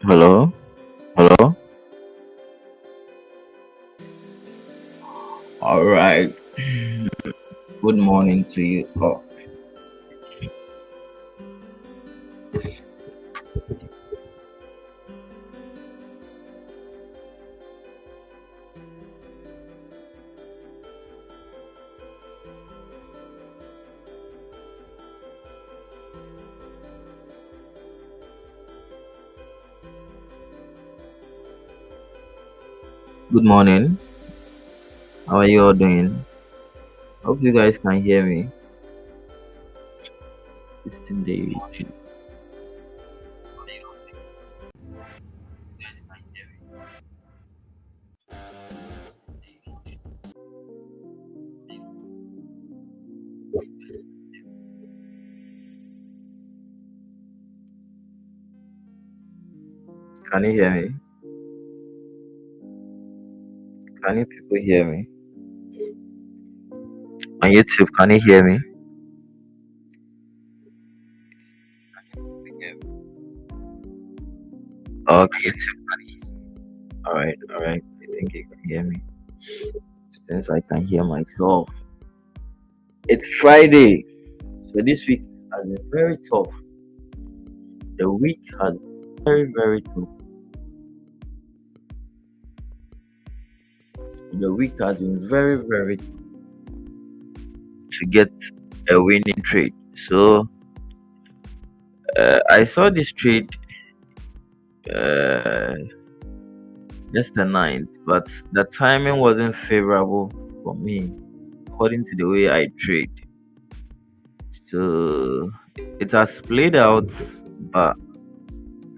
Hello, hello. All right. Good morning to you. Oh, good morning. How are you all doing? Hope you guys can hear me. 15 day. Can you hear me? Can you people hear me? On YouTube, can you hear me? Okay. All right. I think you can hear me. Since I can hear myself. It's Friday. So this week has been very tough. The week has been very tough. The week has been very to get a winning trade. So I saw this trade uh, just the ninth, but the timing wasn't favorable for me according to the way I trade. So it has played out, but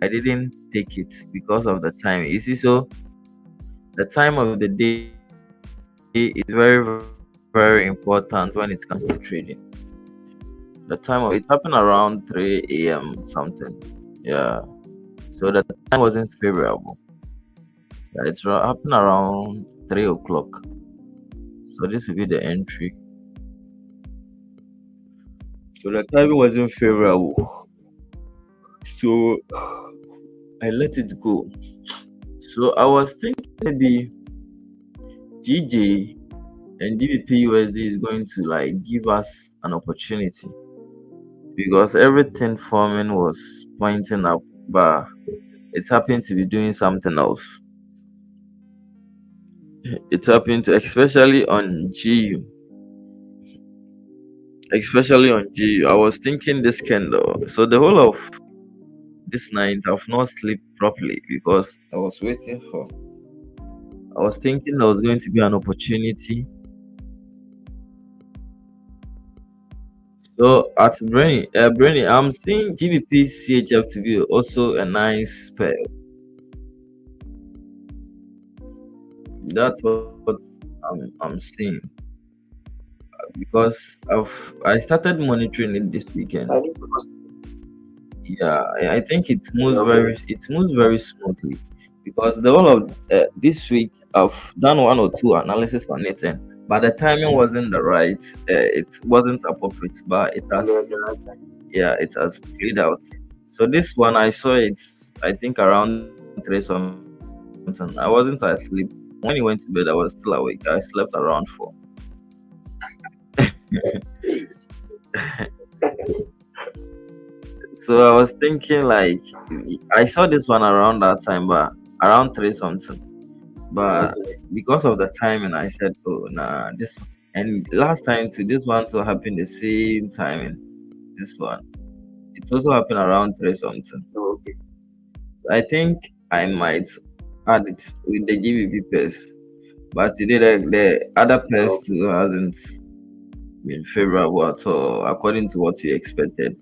I didn't take it because of the time. You see, so the time of the day is very important when it comes to trading. The time of it happened around 3 a.m. something. Yeah. So the time wasn't favorable. Yeah, happened around 3 o'clock. So this will be the entry. So the timing wasn't favorable. So I let it go. So I was thinking maybe GJ and DVP USD is going to like give us an opportunity because everything forming was pointing up, but it happened to be doing something else. It happened to, especially on GU. I was thinking this candle. So the whole of this night I've not slept properly because I was thinking there was going to be an opportunity. So at Brainy, I'm seeing GBP CHF to be also a nice pair. That's what I'm seeing because I started monitoring it this weekend. Yeah, I think it moves very smoothly because the whole of this week I've done one or two analysis on it, but the timing wasn't the right. It wasn't appropriate, but it has played out. So this one I saw it, I think around three something. I wasn't asleep when he went to bed. I was still awake. I slept around 4. So I was thinking like I saw this one around that time, but around 3 something. But because of the timing, I said, "Oh, nah, this." And last time to this one to happen the same timing. This one, it also happened around 3 something. So I think I might add it with the GBP pairs, but today the other pairs too hasn't been favorable at all, according to what you expected.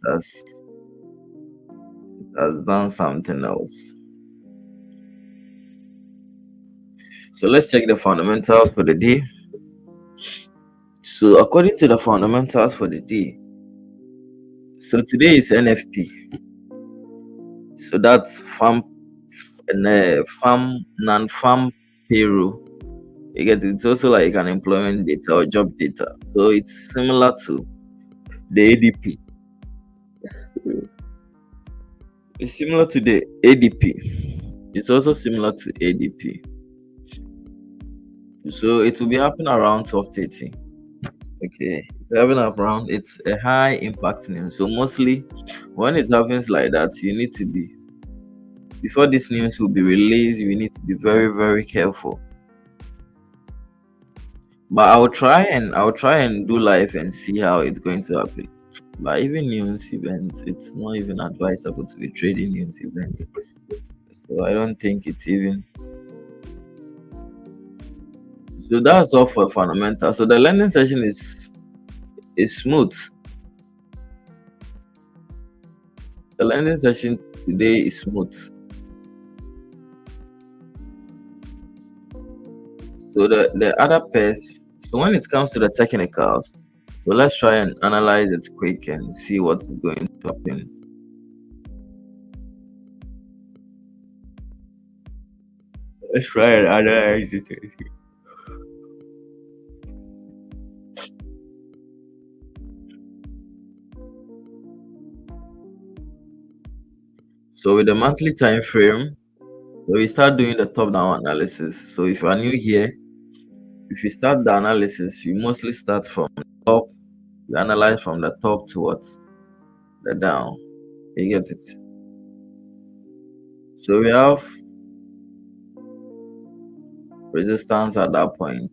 It has done something else. So let's check the fundamentals for the day. So according to the fundamentals for the day, so today is NFP. So that's farm and farm non-farm payroll. You get it's also like an employment data or job data. So it's similar to the ADP. It's similar to the ADP. It's also similar to ADP. So it will be happening around 12:30. Okay, it's happening around. It's a high impact news. So mostly, when it happens like that, you need to be before this news will be released. You need to be very very careful. But I'll try and do live and see how it's going to happen. But even news events, it's not even advisable to be trading news events. So I don't think it's even. So that's all for fundamental. So the learning session is smooth. The learning session today is smooth. So the other pairs. So when it comes to the technicals, so let's try and analyze it quick and see what is going to happen. Let's try and analyze it. So with the monthly time frame, so we start doing the top down analysis. So if you are new here, if you start the analysis, you mostly start from the top. You analyze from the top towards the down. You get it. So we have resistance at that point.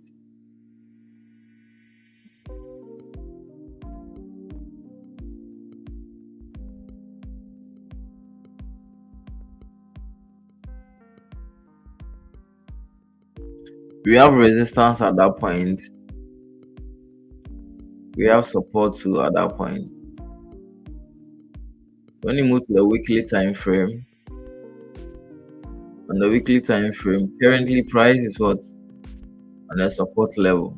We have resistance at that point. We have support too at that point. When you move to the weekly time frame, on the weekly time frame, currently price is what on the support level.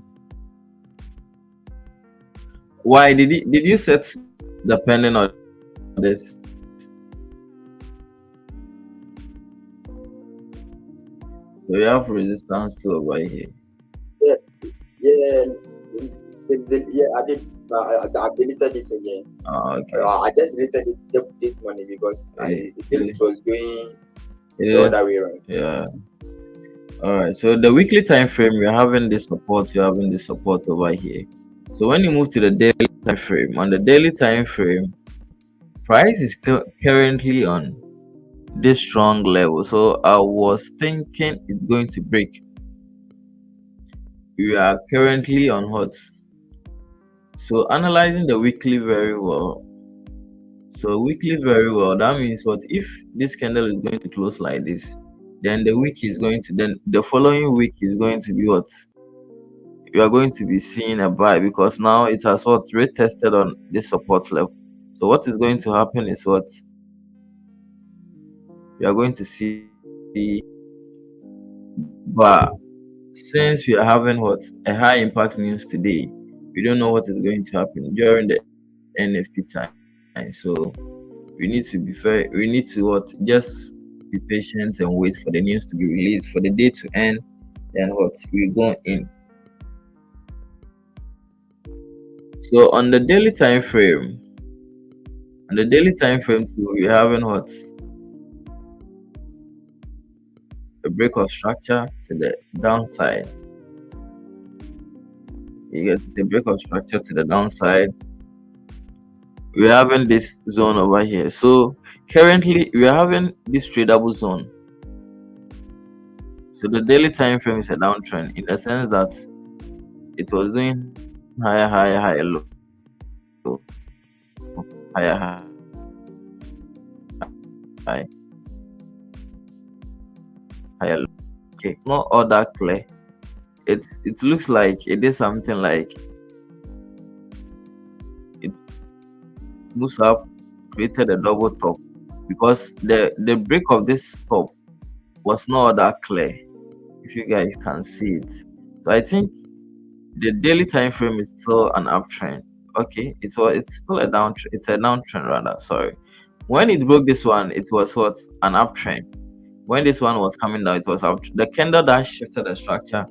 Why did you set depending on this? So we have resistance too over here. Yeah, yeah, yeah. I did. I deleted it again. Okay. I just deleted it this morning because Yeah. I feel it was going the Yeah. other way around. Yeah. All right. So the weekly time frame, you're having this support. You're having this support over here. So when you move to the daily time frame, on the daily time frame, price is currently on this strong level. So I was thinking it's going to break. We are currently on what? So analyzing the weekly very well. So weekly very well. That means what if this candle is going to close like this, then the week is going to then the following week is going to be what? You are going to be seeing a buy because now it has what retested on this support level. So what is going to happen is what you are going to see. But since we are having what a high impact news today, we don't know what is going to happen during the NFP time. So we need to be fair. We need to what just be patient and wait for the news to be released for the day to end. Then what we go in. So on the daily time frame too, we're having what a break of structure to the downside. You get the break of structure to the downside. We're having this zone over here. So currently we're having this tradable zone. So the daily time frame is a downtrend in the sense that it was doing higher, higher, higher, low, higher, high, higher, low. Okay, not all that clear. It looks like it is something like it moves up, created a double top because the break of this top was not all that clear. If you guys can see it, so I think the daily time frame is still an uptrend. Okay, it's still a downtrend. It's a downtrend rather. Sorry. When it broke this one, it was what an uptrend. When this one was coming down, it was up. The candle that shifted the structure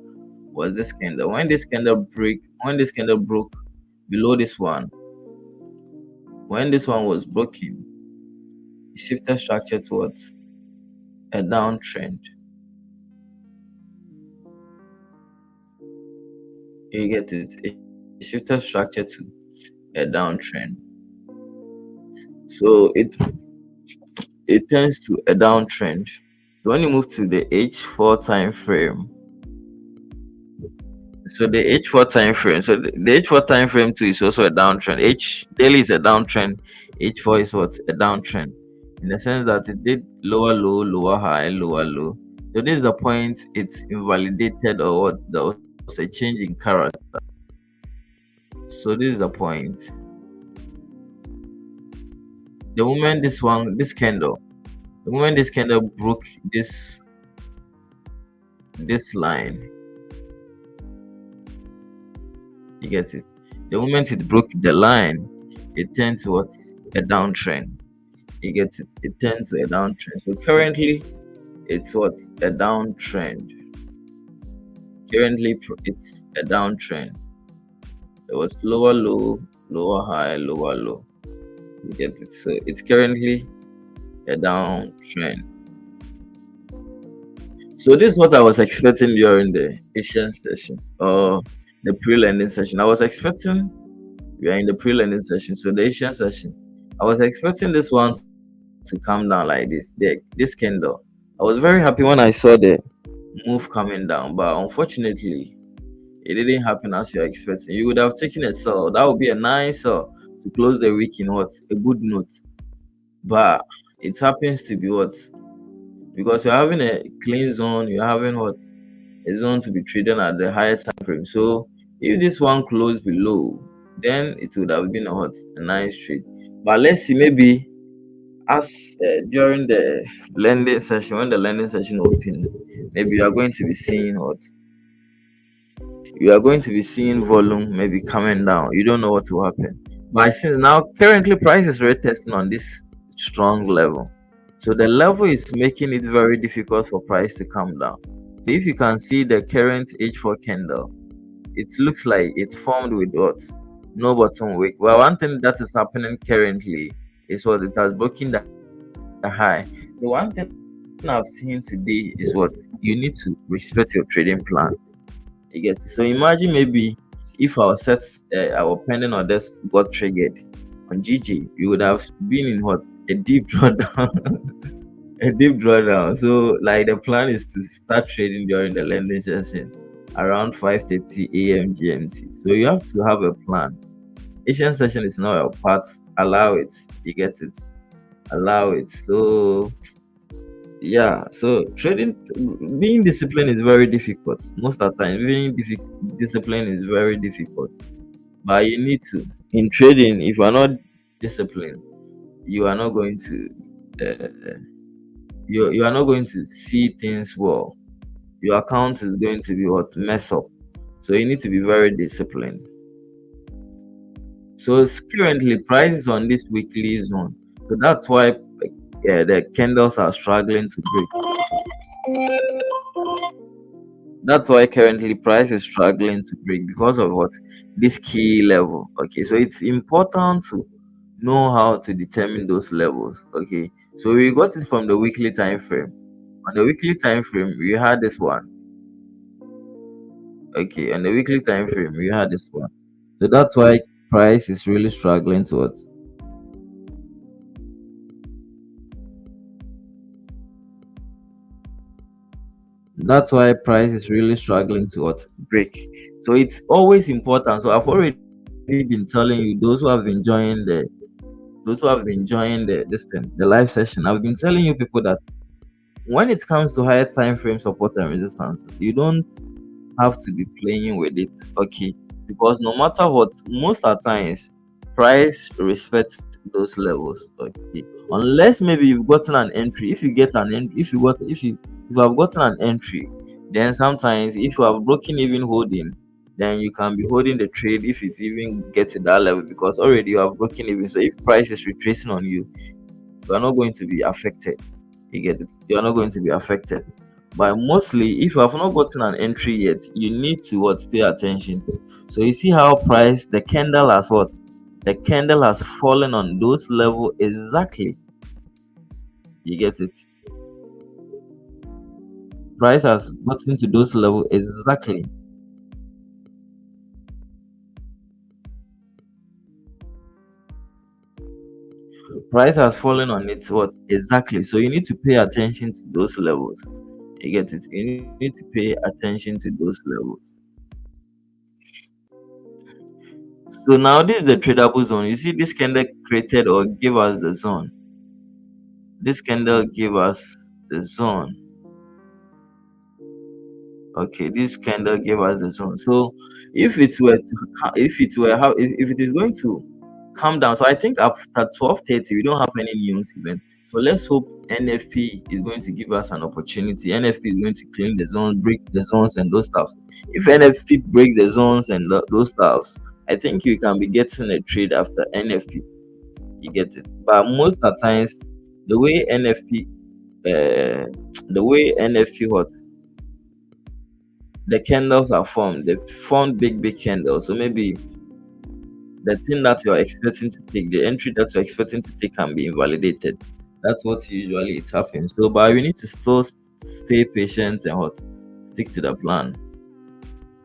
was this candle. When this candle broke below this one, when this one was broken, it shifted structure towards a downtrend. You get it? It shifted structure to a downtrend. So it turns to a downtrend. So when you move to the H4 time frame, so the H4 time frame, so the H4 time frame too is also a downtrend. H daily is a downtrend. H4 is what? A downtrend. In the sense that it did lower low, lower high, lower low. So this is the point it's invalidated, or what, there was a change in character. So this is the point. The moment the moment this candle broke this line, you get it. The moment it broke the line, it turned towards a downtrend. You get it. It turned to a downtrend. So currently, it's what, a downtrend. Currently, it's a downtrend. It was lower low, lower high, lower low. You get it. So it's currently a downtrend. So this is what I was expecting during the Asian session, or the pre-learning session. I was expecting, we are in the pre-learning session, so the Asian session. I was expecting this one to come down like this candle. I was very happy when I saw the move coming down, but unfortunately, it didn't happen as you're expecting. You would have taken a sell. That would be a nice sell to close the week in what, a good note. But it happens to be what, because you're having a clean zone, you're having what, a zone to be traded at the higher time frame. So if this one closed below, then it would have been a what, a nice trade. But let's see, maybe as during the lending session, when the lending session opened, maybe you are going to be seeing what, you are going to be seeing volume maybe coming down. You don't know what will happen. But since now currently price is retesting on this strong level. So the level is making it very difficult for price to come down. So if you can see the current H4 candle, it looks like it's formed with what? No bottom wick. Well, one thing that is happening currently is what, it has broken the high. So one thing I've seen today is what, you need to respect your trading plan. You get it. So imagine maybe if our pending orders got triggered on GG, we would have been in what, a deep drawdown. A deep drawdown. So like the plan is to start trading during the lending session around 5:30 a.m. GMT. So you have to have a plan. Asian session is not your part. Allow it. You get it. Allow it. So yeah. So trading, being disciplined is very difficult. Most of the time, being disciplined is very difficult. But you need to. In trading, if you are not disciplined, you are not going to. You are not going to see things well. Your account is going to be what, mess up. So you need to be very disciplined. So currently price is on this weekly zone. So that's why the candles are struggling to break. That's why currently price is struggling to break because of what, this key level. Okay, so it's important to know how to determine those levels. Okay, so we got it from the weekly time frame. On the weekly time frame, we had this one. Okay, on the weekly time frame, we had this one. So that's why price is really struggling to what, that's why price is really struggling to what, break. So it's always important. So I've already been telling you, those who have been joining the live session, I've been telling you people that when it comes to higher time frame support and resistances, you don't have to be playing with it. Okay, because no matter what, most of the times price respects those levels. Okay, unless maybe you've gotten an entry. If you get an entry, if you have gotten an entry, then sometimes if you have broken even holding, then you can be holding the trade if it even gets to that level, because already you have broken even. So if price is retracing on you, you are not going to be affected. You get it? You are not going to be affected. But mostly, if you have not gotten an entry yet, you need to what, pay attention to. So you see how price, the candle has what, the candle has fallen on those level exactly. You get it? Price has gotten to those levels exactly. Price has fallen on its what exactly. So you need to pay attention to those levels. You get it? You need to pay attention to those levels. So now this is the tradable zone. You see, this candle created or gave us the zone. This candle gave us the zone. Okay, this candle gave us the zone. So if it were if it were how if it is going to calm down, so I think after 12:30 we don't have any news event. So let's hope NFP is going to give us an opportunity. NFP is going to clean the zone, break the zones and those stuffs. If NFP break the zones and those stuffs, I think you can be getting a trade after NFP. You get it? But most of the times, the way NFP, uh, the way NFP what the candles are formed, they form big candles. So maybe the thing that you're expecting to take, the entry that you're expecting to take, can be invalidated. That's what usually it happens. So, but we need to still stay patient and what stick to the plan.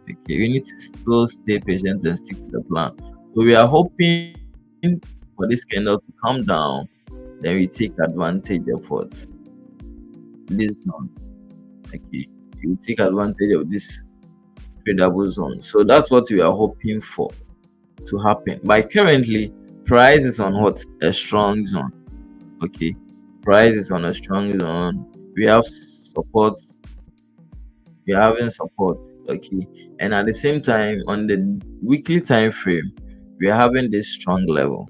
Okay, we need to still stay patient and stick to the plan. So we are hoping for this candle to come down, then we take advantage of what this zone. Okay, you take advantage of this tradable zone. So that's what we are hoping for to happen. But currently, price is on what a strong zone. Okay, price is on a strong zone. We have support. We are having support. Okay, and at the same time, on the weekly time frame, we are having this strong level.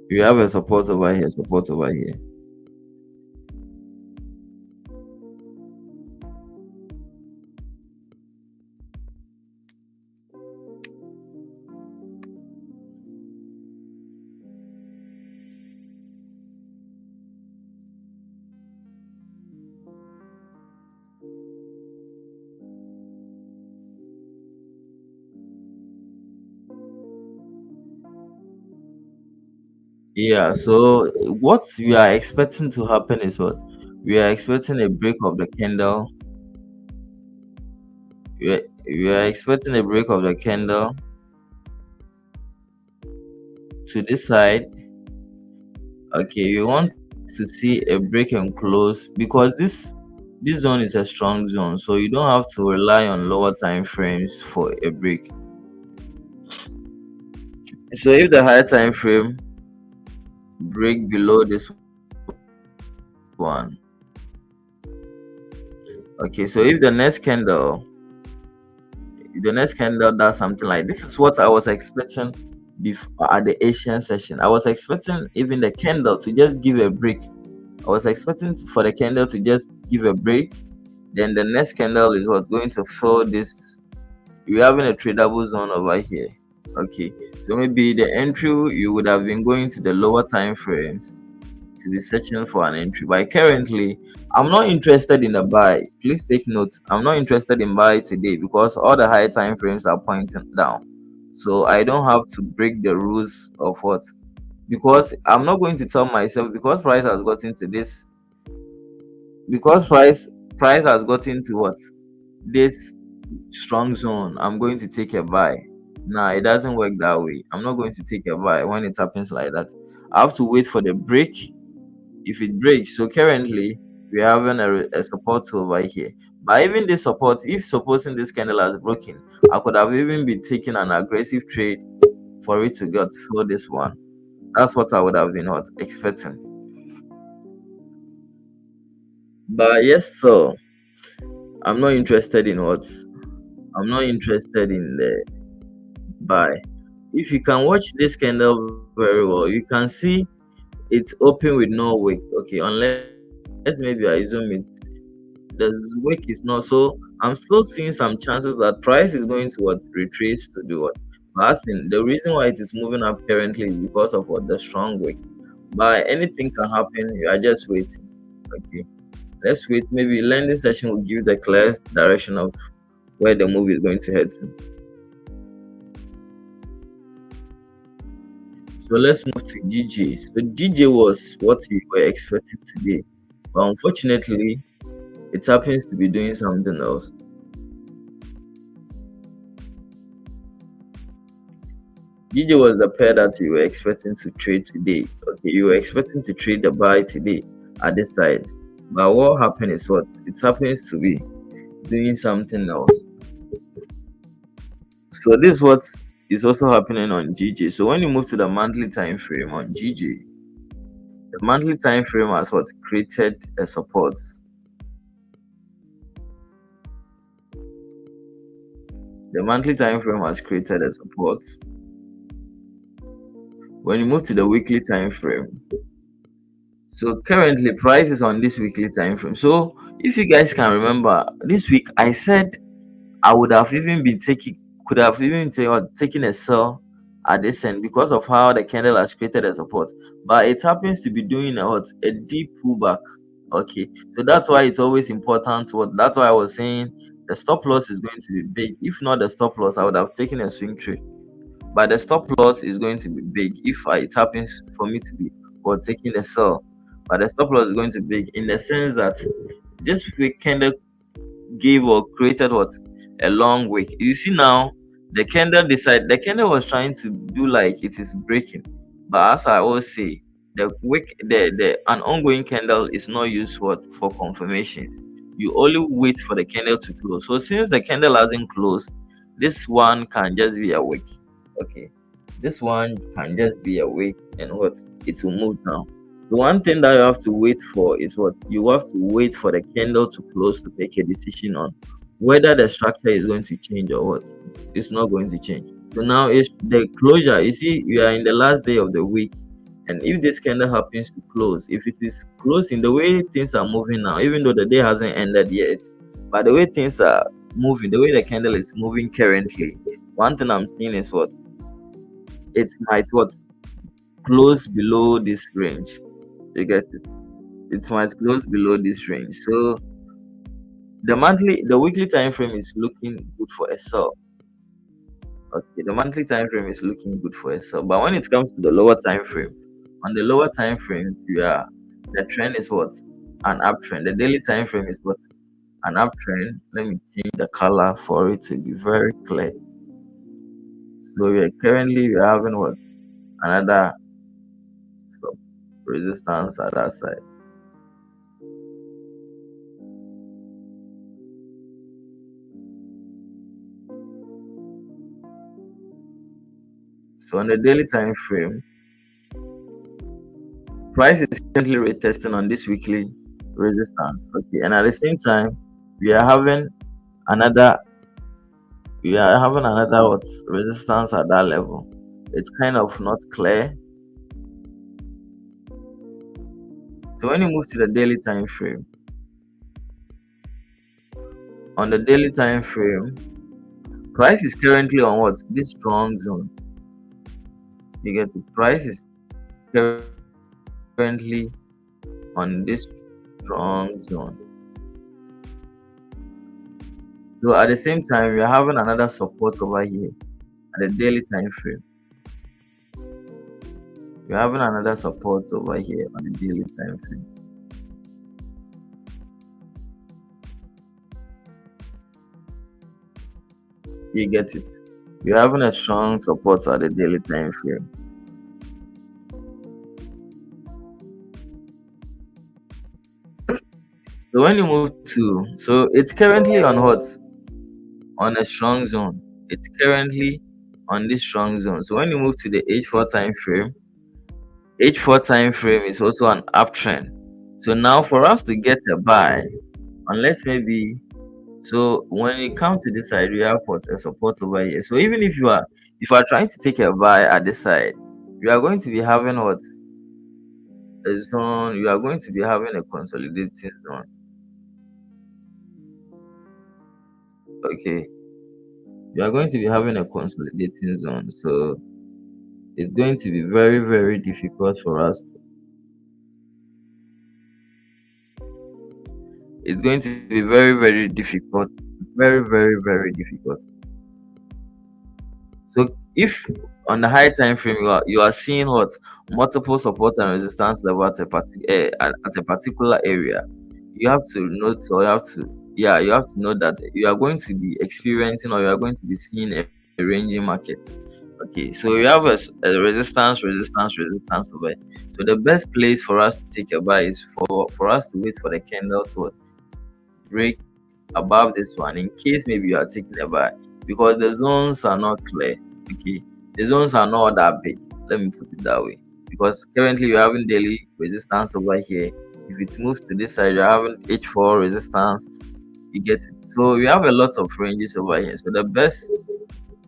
We have a support over here, support over here. Yeah, so what we are expecting to happen is what we are expecting a break of the candle. We are expecting a break of the candle to this side. Okay, we want to see a break and close because this zone is a strong zone, so you don't have to rely on lower time frames for a break. So if the higher time frame break below this one, okay, so if the next candle does something like this, is what I was expecting before at the Asian session. I was expecting even the candle to just give a break. I was expecting for the candle to just give a break. Then the next candle is what going to fill this. We're having a tradable zone over here. Okay, so maybe the entry you would have been going to the lower time frames to be searching for an entry. But currently, I'm not interested in a buy. Please take note. I'm not interested in buy today because all the high time frames are pointing down. So I don't have to break the rules of what, because I'm not going to tell myself because price has gotten to this, because price has gotten to what this strong zone, I'm going to take a buy. Nah, it doesn't work that way. I'm not going to take a buy when it happens like that. I have to wait for the break. If it breaks, so currently we're having a support over here. But even this support, if supposing this candle has broken, I could have even been taking an aggressive trade for it to get through this one. That's what I would have been what expecting. But yes, so I'm not interested in what, I'm not interested in the buy. If you can watch this candle very well, you can see it's open with no wick. Okay, unless maybe I zoom it, the wick is not. So I'm still seeing some chances that price is going to what retrace to do what. But as in, the reason why it is moving up currently is because of what the strong wick. But anything can happen. You are just waiting. Okay, let's wait. Maybe landing session will give the clear direction of where the move is going to head to. So let's move to GJ. So GJ was what we were expecting today, but unfortunately, it happens to be doing something else. GJ was the pair that we were expecting to trade today. Okay, you were expecting to trade the buy today at this side, but what happened is what it happens to be doing something else. So this is what is also happening on GJ. So when you move to the monthly time frame on GJ, the monthly time frame has what created a support. The monthly time frame has created a support. When you move to the weekly time frame, so currently price is on this weekly time frame. So if you guys can remember, this week I said I would have even been taking, could have even taken a sell at this end because of how the candle has created a support. But it happens to be doing a deep pullback. Okay, so that's why it's always important. That's why I was saying the stop loss is going to be big. If not the stop loss, I would have taken a swing trade. But the stop loss is going to be big if it happens for me to be taking a sell. But the stop loss is going to be big in the sense that this week candle gave or created a long wick. You see now, the candle was trying to do like it is breaking, but as I always say, the wick the an ongoing candle is not used for confirmation. You only wait for the candle to close. So since the candle hasn't closed, this one can just be a wick. Okay, this one can just be a wick, and it will move down. The one thing that you have to wait for is what you have to wait for the candle to close to make a decision on whether the structure is going to change or what. It's not going to change. So now it's the closure. You see, we are in the last day of the week, and if this candle happens to close, if it is closing the way things are moving now, even though the day hasn't ended yet, but the way things are moving, the way the candle is moving currently, one thing I'm seeing is what it might close below this range. You get it? It might close below this range. So the weekly time frame is looking good for a sell. Okay, the monthly time frame is looking good for a sell. But when it comes to the lower time frame, on the lower time frame, the trend is what? An uptrend. The daily time frame is what? An uptrend. Let me change the color for it to be very clear. So we're having what? Another resistance at that side. So on the daily time frame, price is currently retesting on this weekly resistance. Okay, and at the same time, we are having another resistance at that level. It's kind of not clear. So when you move to the daily time frame, on the daily time frame, price is currently on what? This strong zone. You get it? Price is currently on this strong zone. So at the same time, we are having another support over here at the daily time frame. We're having another support over here on the daily time frame. You get it? You're having a strong support at the daily time frame. So when you move to, so it's currently on what? On a strong zone. It's currently on this strong zone. So when you move to the H4 time frame, H4 time frame is also an uptrend. So now for us to get a buy, unless maybe, so when you come to this side, we have a support over here. So even if you are trying to take a buy at this side, you are going to be having a zone. You are going to be having a consolidating zone. Okay, you are going to be having a consolidating zone. So it's going to be very, very difficult for us. It's going to be very, very difficult. Very, very, very difficult. So If on the high time frame you are seeing what multiple support and resistance level at a particular area, you have to note, or you have to know that you are going to be experiencing, or you are going to be seeing a ranging market. Okay, so you have a resistance over it. So the best place for us to take a buy is for us to wait for the candle to what, break above this one, in case maybe you are taking a buy, because the zones are not clear. Okay, the zones are not that big. Let me put it that way. Because currently you're having daily resistance over here. If it moves to this side, you're having H4 resistance. You get it. So we have a lot of ranges over here. So the best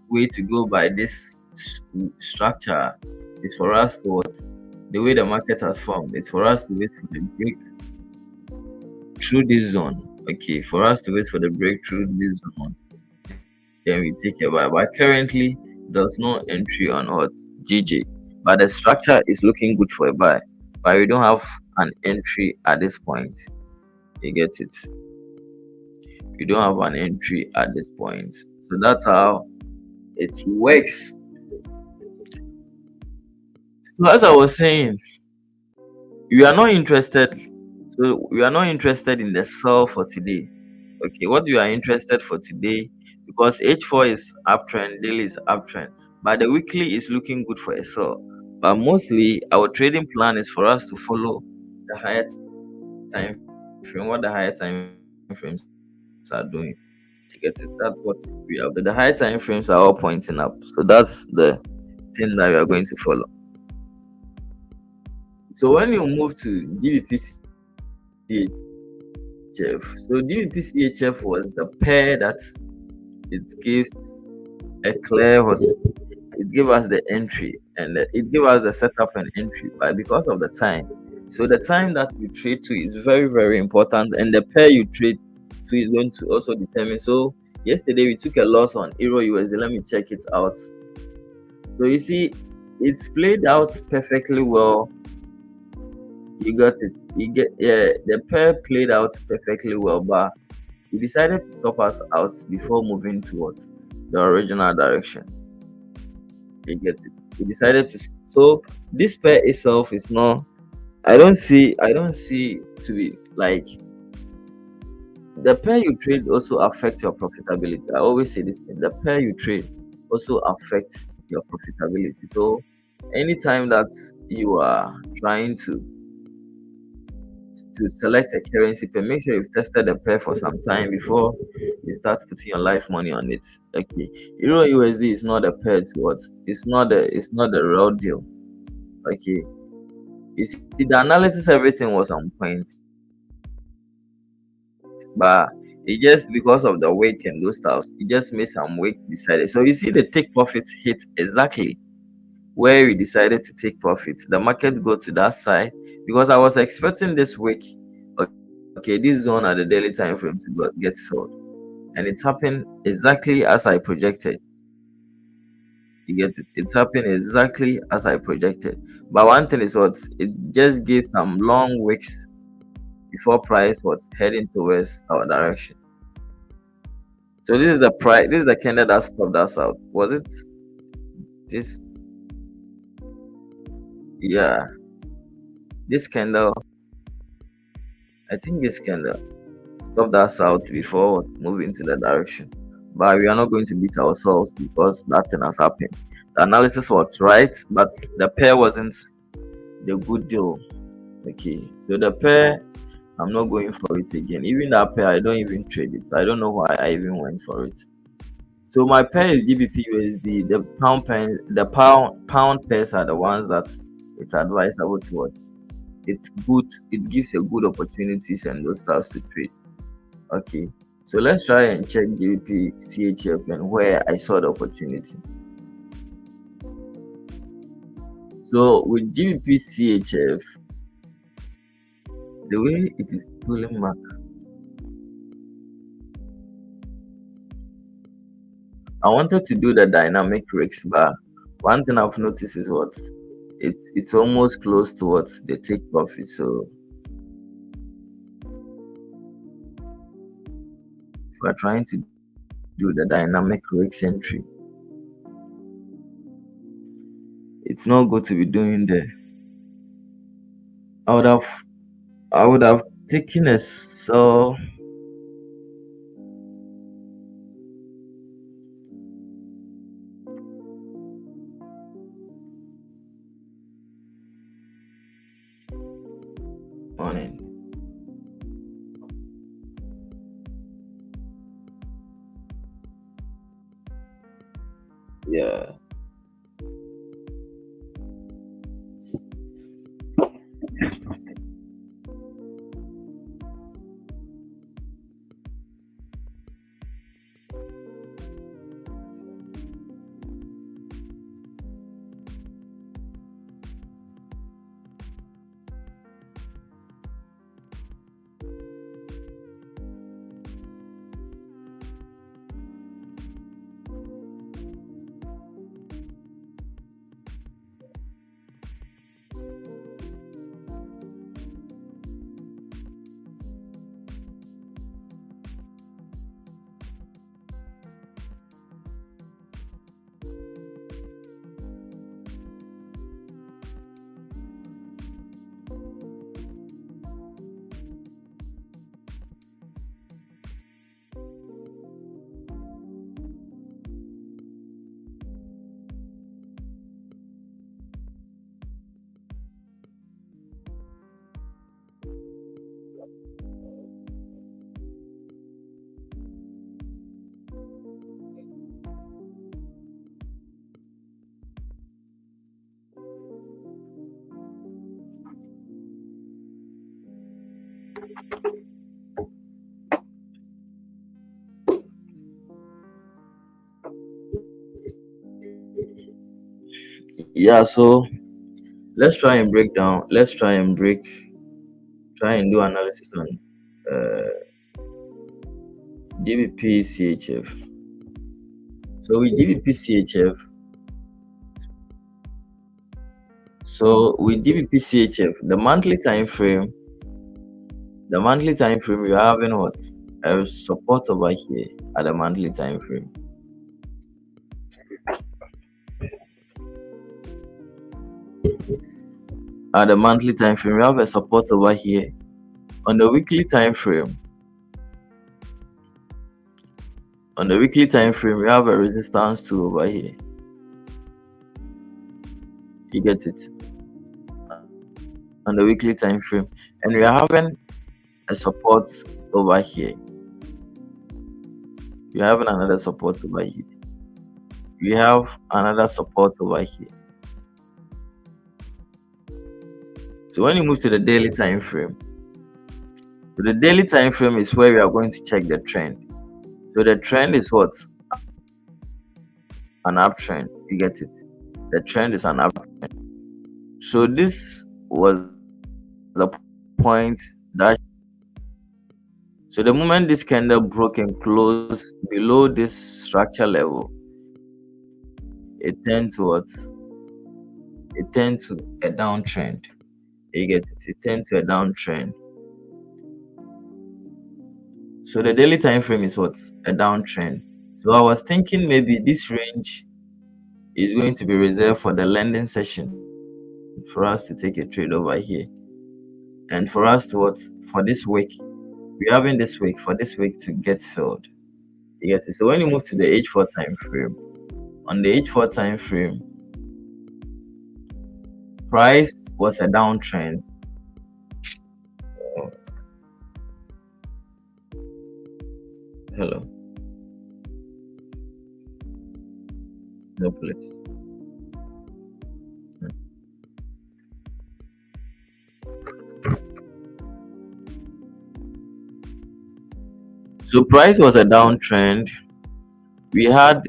way to go by this structure is for us to what, the way the market has formed. It's for us to wait for the break through this zone. Okay, for us to wait for the breakthrough this zone, then we take a buy. But currently, there's no entry on what, GJ. But the structure is looking good for a buy. But we don't have an entry at this point. You get it? We don't have an entry at this point. So that's how it works. So as I was saying, we are not interested. So we are not interested in the sell for today. Okay, what we are interested for today, because H4 is uptrend, daily is uptrend, but the weekly is looking good for a sell. But mostly our trading plan is for us to follow the higher time frame, what the higher time frames are doing. You get it? That's what we have. So the higher time frames are all pointing up. So that's the thing that we are going to follow. So when you move to DBPCHF, so DBPCHF was the pair that it gives a clear what, it gave us the entry, and it gave us the setup and entry, but because of the time. So the time that you trade to is very, very important, and the pair you trade to is going to also determine. So yesterday we took a loss on Euro USD. Let me check it out. So you see, it's played out perfectly well. You got it. You get, yeah, the pair played out perfectly well, but we decided to stop us out before moving towards the original direction. You get it. We decided to, so this pair itself is not, I don't see to be like, the pair you trade also affects your profitability. I always say this thing, the pair you trade also affects your profitability. So anytime that you are trying to select a currency pair, make sure you've tested the pair for some time before you start putting your life money on it. Okay, Euro USD is not a pair to what, it's not the real deal. Okay, you see, the analysis, everything was on point, but it just because of the week and those styles, it just made some week decided. So you see, the take profit hit exactly where we decided to take profit. The market go to that side, because I was expecting this week, okay, this zone at the daily time frame to get sold, and it happened exactly as I projected. You get it? It's happened exactly as I projected. But one thing is what, it just gave some long weeks before price was heading towards our direction. So this is the price. This is the candle that stopped us out. Was it this? Yeah, this candle. I think this candle stopped us out before moving to the direction. But we are not going to beat ourselves because that thing has happened. The analysis was right, but the pair wasn't the good deal. Okay, so the pair, I'm not going for it again. Even that pair, I don't even trade it. I don't know why I even went for it. So my pair is GBP USD. The pound pairs are the ones that it's advisable to watch. It's good. It gives you good opportunities and those styles to trade. Okay. So let's try and check GBP CHF and where I saw the opportunity. So with GBP CHF, the way it is pulling back, I wanted to do the dynamic risk bar. One thing I've noticed is what, it's almost close to what they take profit. So if we're trying to do the dynamic risk entry, it's not good to be doing there. I would have I would have taken a sell on it. Yeah. Yeah, so let's try and do analysis on uh GBP CHF. So with GBP CHF, the monthly time frame you're having what? A support over here at the monthly time frame. At the monthly time frame, we have a support over here. On the weekly time frame, we have a resistance too over here. You get it? On the weekly time frame, and we are having a support over here. We are having another support over here. We have another support over here. So when you move to the daily time frame, so the daily time frame is where we are going to check the trend. So the trend is what? An uptrend. You get it? The trend is an uptrend. So this was the point that, so the moment this candle broke and closed below this structure level, it turned towards it turned to a downtrend. You get it? It turned to a downtrend. So the daily time frame is what? A downtrend. So I was thinking maybe this range is going to be reserved for the lending session for us to take a trade over here. And for us to what? For this week, we're having this week for this week to get filled. You get it? So when you move to the H4 time frame, on the H4 time frame, price was a downtrend. Oh, hello, no place. So price was a downtrend. We had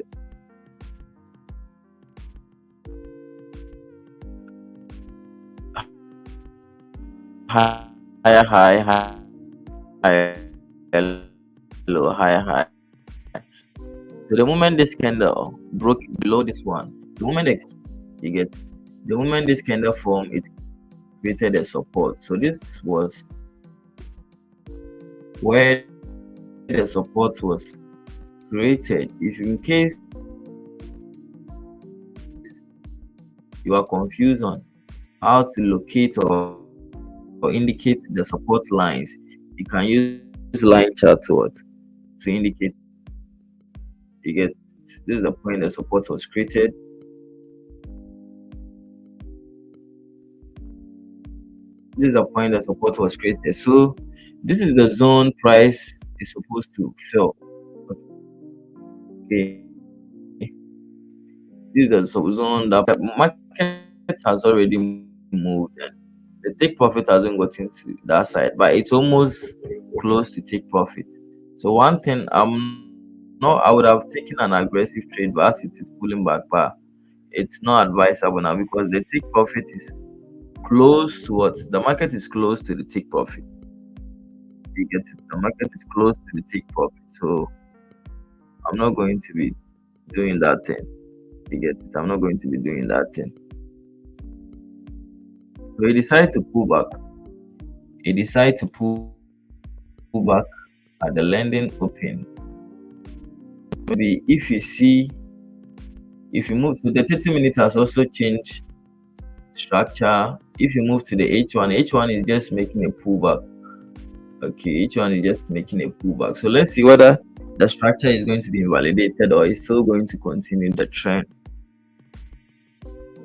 higher high, higher low, higher high. So the moment this candle broke below this one, you get the moment this candle formed, it created a support. So this was where the support was created. If in case you are confused on how to locate or indicate the support lines, you can use line chart to indicate. You get, this is the point the support was created. This is the point the support was created. So this is the zone price is supposed to fill. Okay, this is the zone that market has already moved, and the take profit hasn't gotten to that side, but it's almost close to take profit. So one thing, I would have taken an aggressive trade, but as it is pulling back, it's not advisable now because the take profit is close to what? The market is close to the take profit. You get it? The market is close to the take profit. So I'm not going to be doing that thing. You get it? I'm not going to be doing that thing. So he decided to pull back. He decided to pull back at the landing open. Maybe if you see, if you move, so the 30 minutes has also changed structure. If you move to the H1 is just making a pullback. Okay, H1 is just making a pullback. So let's see whether the structure is going to be invalidated or is still going to continue the trend.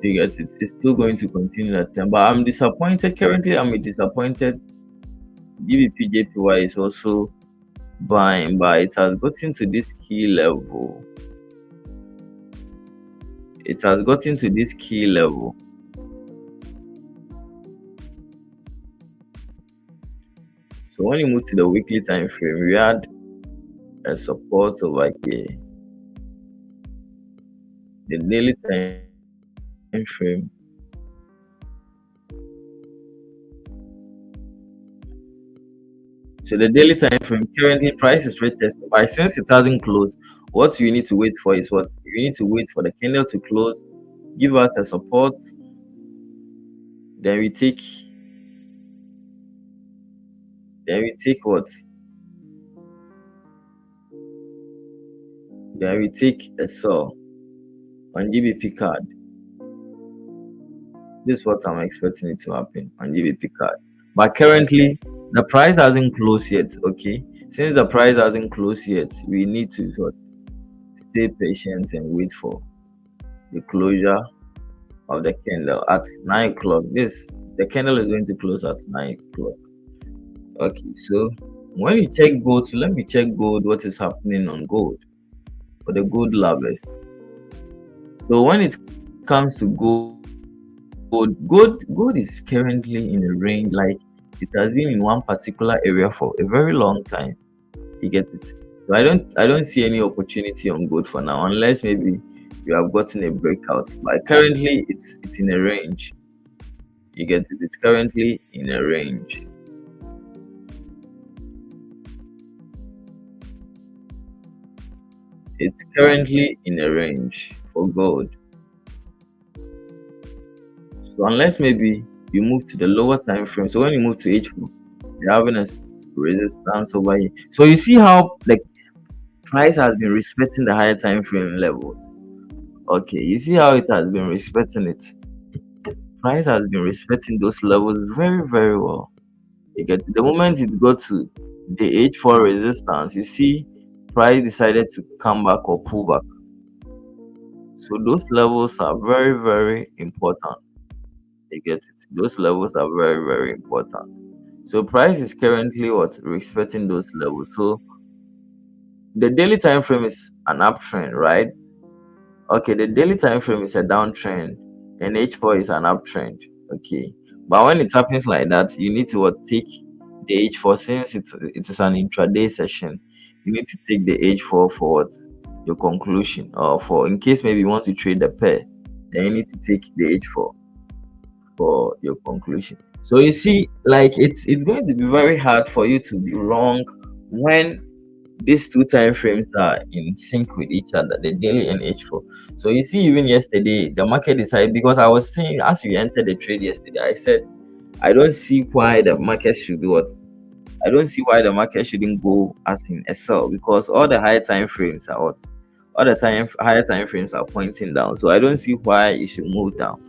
You get it? It's still going to continue the trend. But I'm disappointed. Currently, I'm disappointed. GBP is also buying, but it has gotten to this key level. It has gotten to this key level. So when you move to the weekly time frame, we had a support over here. The daily time frame. So the daily time frame, currently price is retested, but since it hasn't closed, what you need to wait for is what? You need to wait for the candle to close, give us a support, then we take what? Then we take a sell on GBP card. This is what I'm expecting it to happen on GBP card. But currently, the price hasn't closed yet. Okay, since the price hasn't closed yet, we need to stay patient and wait for the closure of the candle at 9 o'clock. The candle is going to close at 9 o'clock. Okay, so when you check gold, so let me check gold, what is happening on gold for the gold lovers. So when it comes to gold is currently in a range, like it has been in one particular area for a very long time. You get it? So I don't see any opportunity on gold for now, unless maybe you have gotten a breakout. But currently it's in a range. You get it? It's currently in a range. It's currently in a range for gold. So unless maybe you move to the lower time frame. So when you move to H4, you're having a resistance over here. So you see how like price has been respecting the higher time frame levels. Okay, you see how it has been respecting it. Price has been respecting those levels very, very well. You get the moment it got to the H4 resistance, you see price decided to come back or pull back. So those levels are very, very important. You get it? Those levels are very, very important. So price is currently respecting those levels. So the daily time frame is an uptrend, right? Okay, the daily time frame is a downtrend, and H4 is an uptrend. Okay, but when it happens like that, you need to take the H4 since it is an intraday session. You need to take the H4 for your conclusion, or for in case maybe you want to trade the pair, then you need to take the H4 for your conclusion. So you see, like it's going to be very hard for you to be wrong when these two time frames are in sync with each other, the daily and H4. So you see, even yesterday, the market decided, because I was saying as we entered the trade yesterday, I said I don't see why the market should do what I don't see why the market shouldn't go as in a sell, because all the higher time frames are higher time frames are pointing down. So I don't see why it should move down.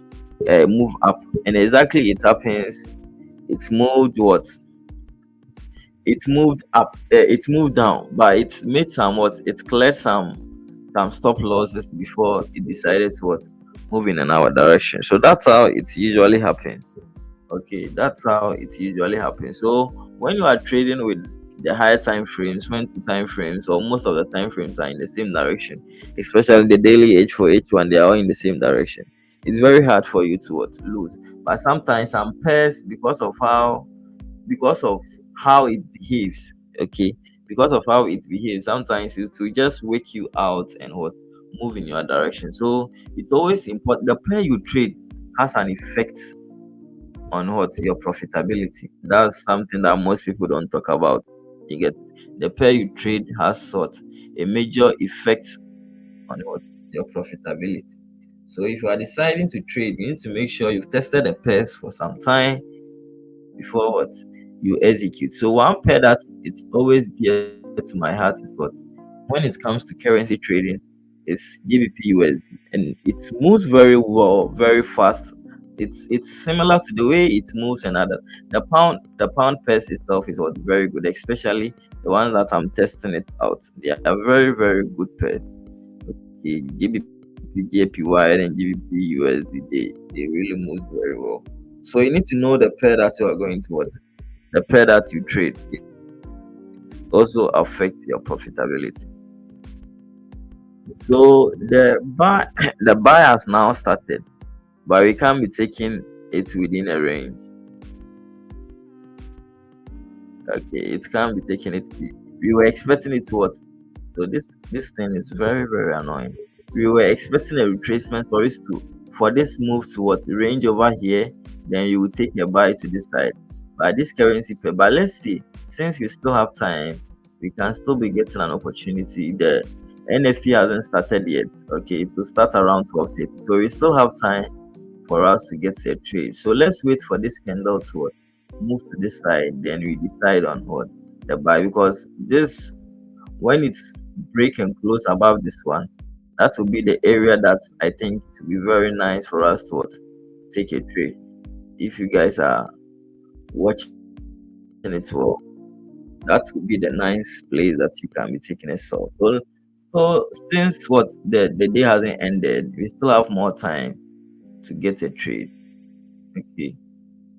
move up, and exactly it happens. It moved what? It moved up. It moved down, but it made some what? It cleared some stop losses before it decided to what? Move in another direction. So that's how it usually happens. Okay, that's how it usually happens. So when you are trading with the higher time frames, when two time frames or most of the time frames are in the same direction, especially the daily H4H1, they are all in the same direction. It's very hard for you to what, lose. But sometimes some pairs, because of how it behaves, okay, because of how it behaves, sometimes it will just wake you out and what, move in your direction. So it's always important. The pair you trade has an effect on what, your profitability. That's something that most people don't talk about. You get, the pair you trade has sort a major effect on what, your profitability. So if you are deciding to trade, you need to make sure you've tested the pairs for some time before what, you execute. So one pair that it's always dear to my heart is what, when it comes to currency trading, is GBP USD, and it moves very well, very fast. It's similar to the way it moves another. The pound pairs itself is what, very good, especially the ones that I'm testing it out. They are very very good pairs. Okay, GBP JPY and GBP USD, they really move very well. So you need to know the pair that you are going to what, the pair that you trade. It also affects your profitability. So the buy has now started, but we can't be taking it within a range. Okay, it can't be taking it. We were expecting it to what? So this thing is very very annoying. We were expecting a retracement for us to, for this move to what, range over here, then you will take a buy to this side. But this currency pair. But let's see, since we still have time, we can still be getting an opportunity. The NFP hasn't started yet. Okay, it will start around 12:30. So we still have time for us to get a trade. So let's wait for this candle to what, move to this side, then we decide on what, the buy, because this, when it's break and close above this one, that will be the area that I think it will be very nice for us to what, take a trade. If you guys are watching it well, that would be the nice place that you can be taking a sell. So since what, the day hasn't ended, we still have more time to get a trade. Okay,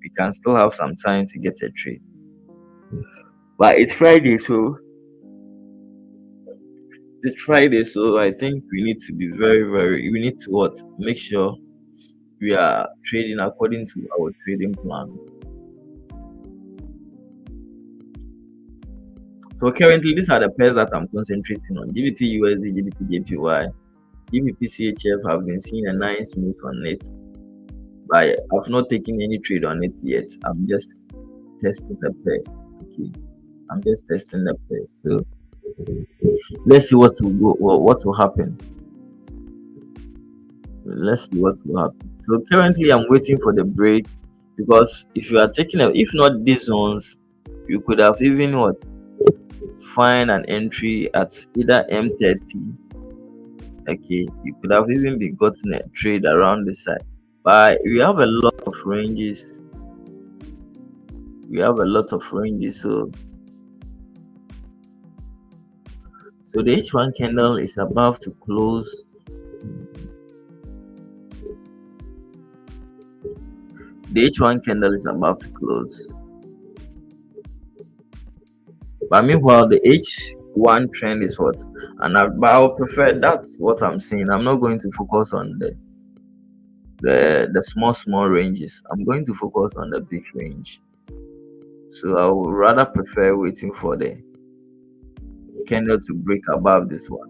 we can still have some time to get a trade. But it's Friday, so I think we need to be very, very, we need to what, make sure we are trading according to our trading plan. So currently, these are the pairs that I'm concentrating on: GBP USD, GBP JPY, GBP CHF. Have been seeing a nice move on it, but I've not taken any trade on it yet. I'm just testing the pair. Okay, I'm just testing the pair. So let's see what will go, what will happen. Let's see what will happen. So currently, I'm waiting for the break, because if you are taking a, if not these ones, you could have even what, find an entry at either M30. Okay, you could have even been gotten a trade around the side. But we have a lot of ranges. We have a lot of ranges. So the H1 candle is about to close. The H1 candle is about to close. But meanwhile, the H1 trend is what? And but I would prefer, that's what I'm saying. I'm not going to focus on the small ranges. I'm going to focus on the big range. So I would rather prefer waiting for the candle to break above this one.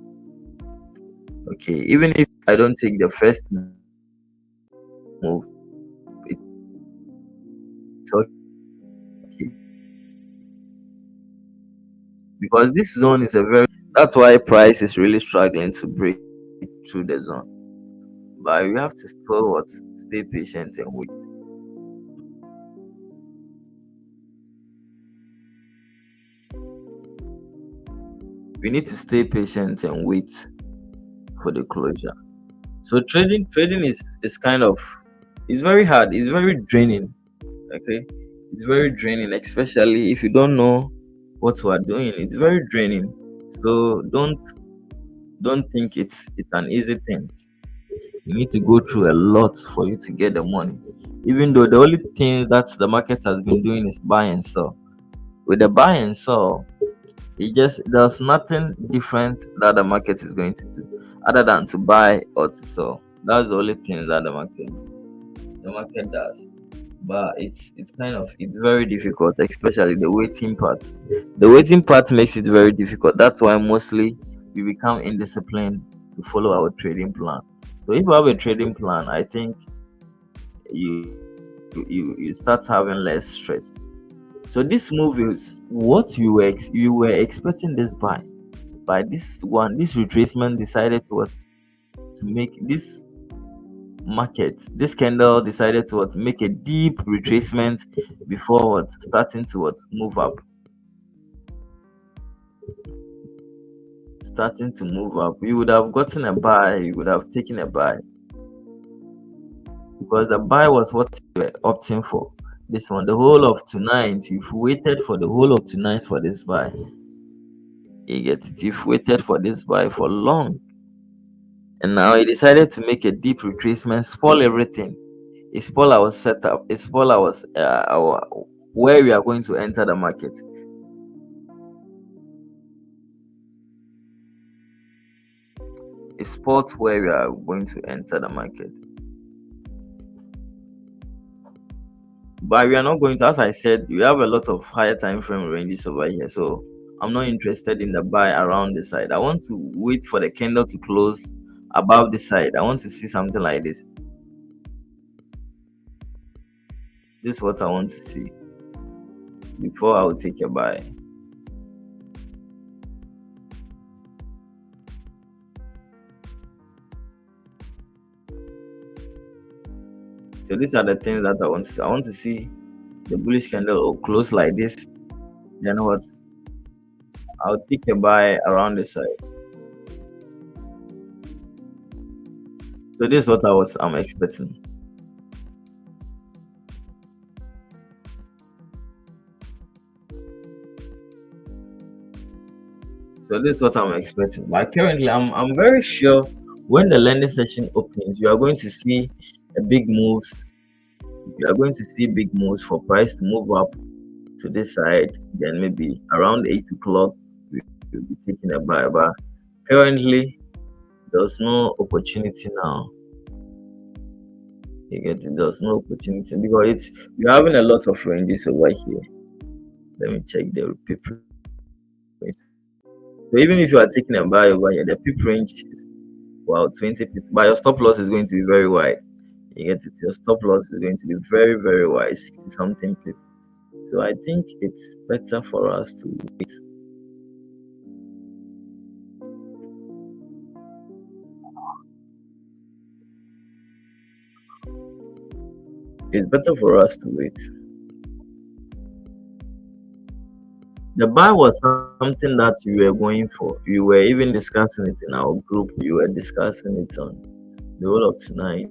Okay, even if I don't take the first move, it's okay, because this zone is a very, that's why price is really struggling to break through the zone. But we have to still what, stay patient and wait. We need to stay patient and wait for the closure. So trading is kind of It's very hard. It's very draining. Okay, it's very draining, especially if you don't know what you are doing. It's very draining. So don't think it's an easy thing. You need to go through a lot for you to get the money. Even though the only thing that the market has been doing is buy and sell. With the buy and sell, it just there's nothing different that the market is going to do other than to buy or to sell. That's the only thing that the market does. But it's kind of it's very difficult, especially the waiting part. The waiting part makes it very difficult. That's why mostly we become indisciplined to follow our trading plan. So if you have a trading plan, I think you start having less stress. So this move is what you were expecting this by this one this retracement decided to what to make this market this candle decided to what make a deep retracement before what starting to what move up, starting to move up. You would have gotten a buy, you would have taken a buy because the buy was what you were opting for. This one, the whole of tonight, you've waited for the whole of tonight for this buy. You get it? You've waited for this buy for long, and now he decided to make a deep retracement, spoil everything. It spoil our setup. It spoil our where we are going to enter the market. It spoils where we are going to enter the market. But we are not going to, as I said, we have a lot of higher time frame ranges over here. So I'm not interested in the buy around the side. I want to wait for the candle to close above the side. I want to see something like this. This is what I want to see before I will take a buy. So these are the things that I want to see. I want to see the bullish candle close like this. Then what? I'll take a buy around the side. So this is what I'm expecting. So this is what I'm expecting. But currently I'm very sure when the lending session opens, you are going to see a big moves. You are going to see big moves for price to move up to this side. Then maybe around 8 o'clock we'll be taking a buy. But currently there's no opportunity now. You get it? There's no opportunity because we're having a lot of ranges over here. Let me check the pip range. So even if you are taking a buy over here, the pip range is 20 pips, but your stop loss is going to be very wide. You get it? Your stop loss is going to be very, very wide, 60 something pip. So I think it's better for us to wait. It's better for us to wait. The buy was something that you were going for. You were even discussing it in our group. You were discussing it on the whole of tonight.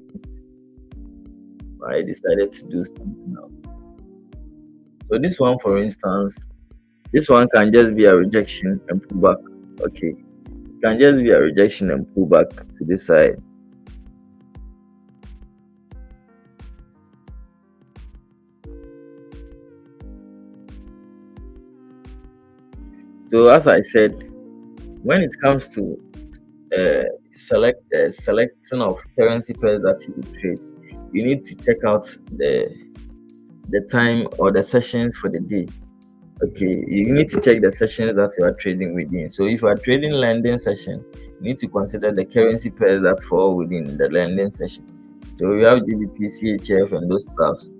I decided to do something else. So this one, for instance, this one can just be a rejection and pull back. Okay, it can just be a rejection and pull back to this side. So as I said, when it comes to selection of currency pairs that you will trade, you need to check out the time or the sessions for the day. Okay, you need to check the sessions that you are trading within. So if you are trading lending session, you need to consider the currency pairs that fall within the lending session. So you have GBP, CHF, and those stuffs.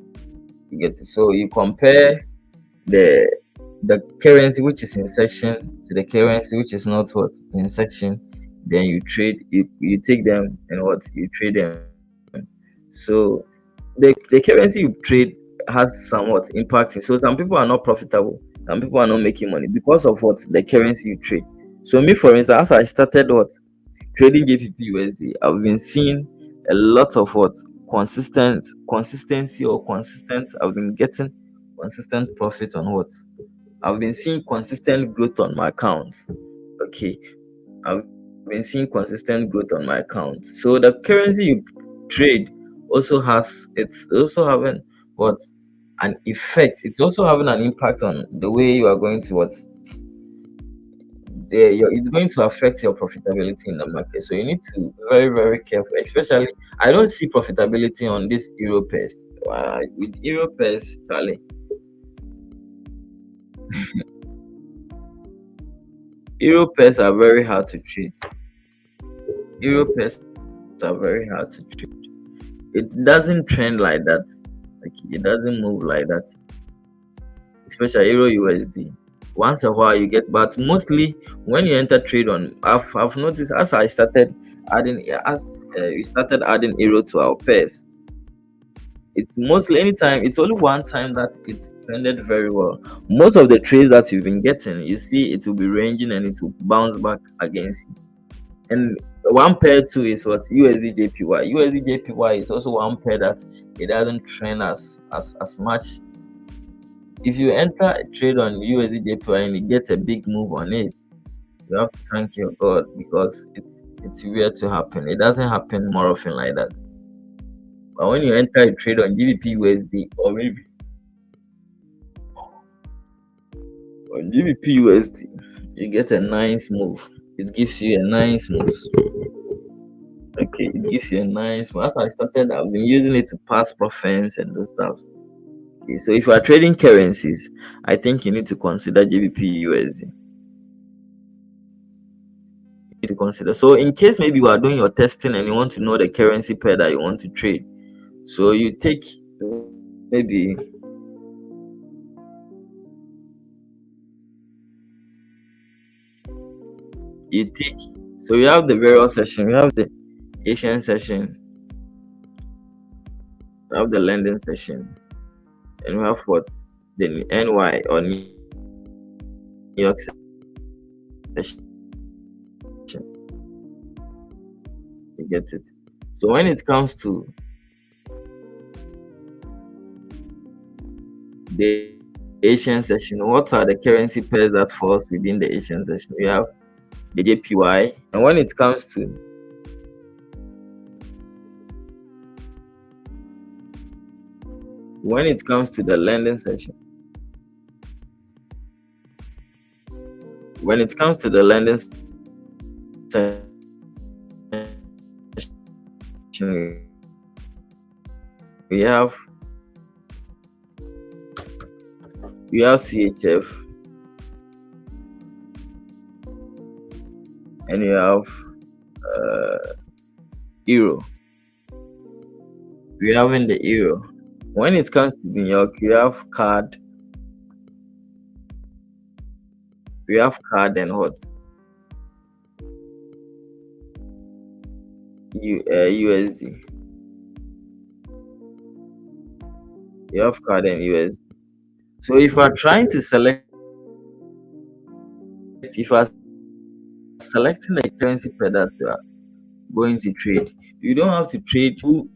You get it. So you compare the the currency which is in section to the currency which is not what in section. Then you take them and what you trade them. So the currency you trade has somewhat impact. So some people are not profitable, some people are not making money because of what the currency you trade. So me, for instance, as I started what trading GBP USD, I've been seeing a lot of what consistency or consistent. I've been getting consistent profit on what? I've been seeing consistent growth on my account. Okay, I've been seeing consistent growth on my account. So the currency you trade also has, it's also having what, an effect. It's also having an impact on the way you are going to what, it's going to affect your profitability in the market. So you need to be very, very careful. Especially, I don't see profitability on this euro pairs. With euro pairs, Charlie, euro pairs are very hard to trade. Euro pairs are very hard to trade. It doesn't trend like that. Like, it doesn't move like that. Especially euro USD. Once a while you get, but mostly when you enter trade on, I've noticed as I started adding, as we started adding euro to our pairs, it's mostly anytime, it's only one time that it's trended very well. Most of the trades that you've been getting, you see it will be ranging and it will bounce back against you. And one pair too is what, USD JPY. USD JPY is also one pair that it doesn't trend as much. If you enter a trade on USD JPY and you get a big move on it, you have to thank your God, because it's weird to happen. It doesn't happen more often like that. But when you enter a trade on GBP USD, or maybe on GBP USD, you get a nice move. It gives you a nice move. Okay, it gives you a nice move. As I started, I've been using it to pass profits and those stuff. Okay, so if you are trading currencies, I think you need to consider GBP USD. You need to consider. So in case maybe you are doing your testing and you want to know the currency pair that you want to trade, so you take maybe you take so we have the various session, we have the Asian session, we have the lending session, and we have what, the NY or New York session. You get it. So when it comes to the Asian session, what are the currency pairs that falls within the Asian session? We have the JPY, and when it comes to the lending session, when it comes to the lending session, we have CHF, and you have euro. We have in the euro. When it comes to New York, we have card. We have card and what? USD. You have card and USD. So if you are trying to select, if you are selecting the currency pair that you are going to trade, you don't have to trade two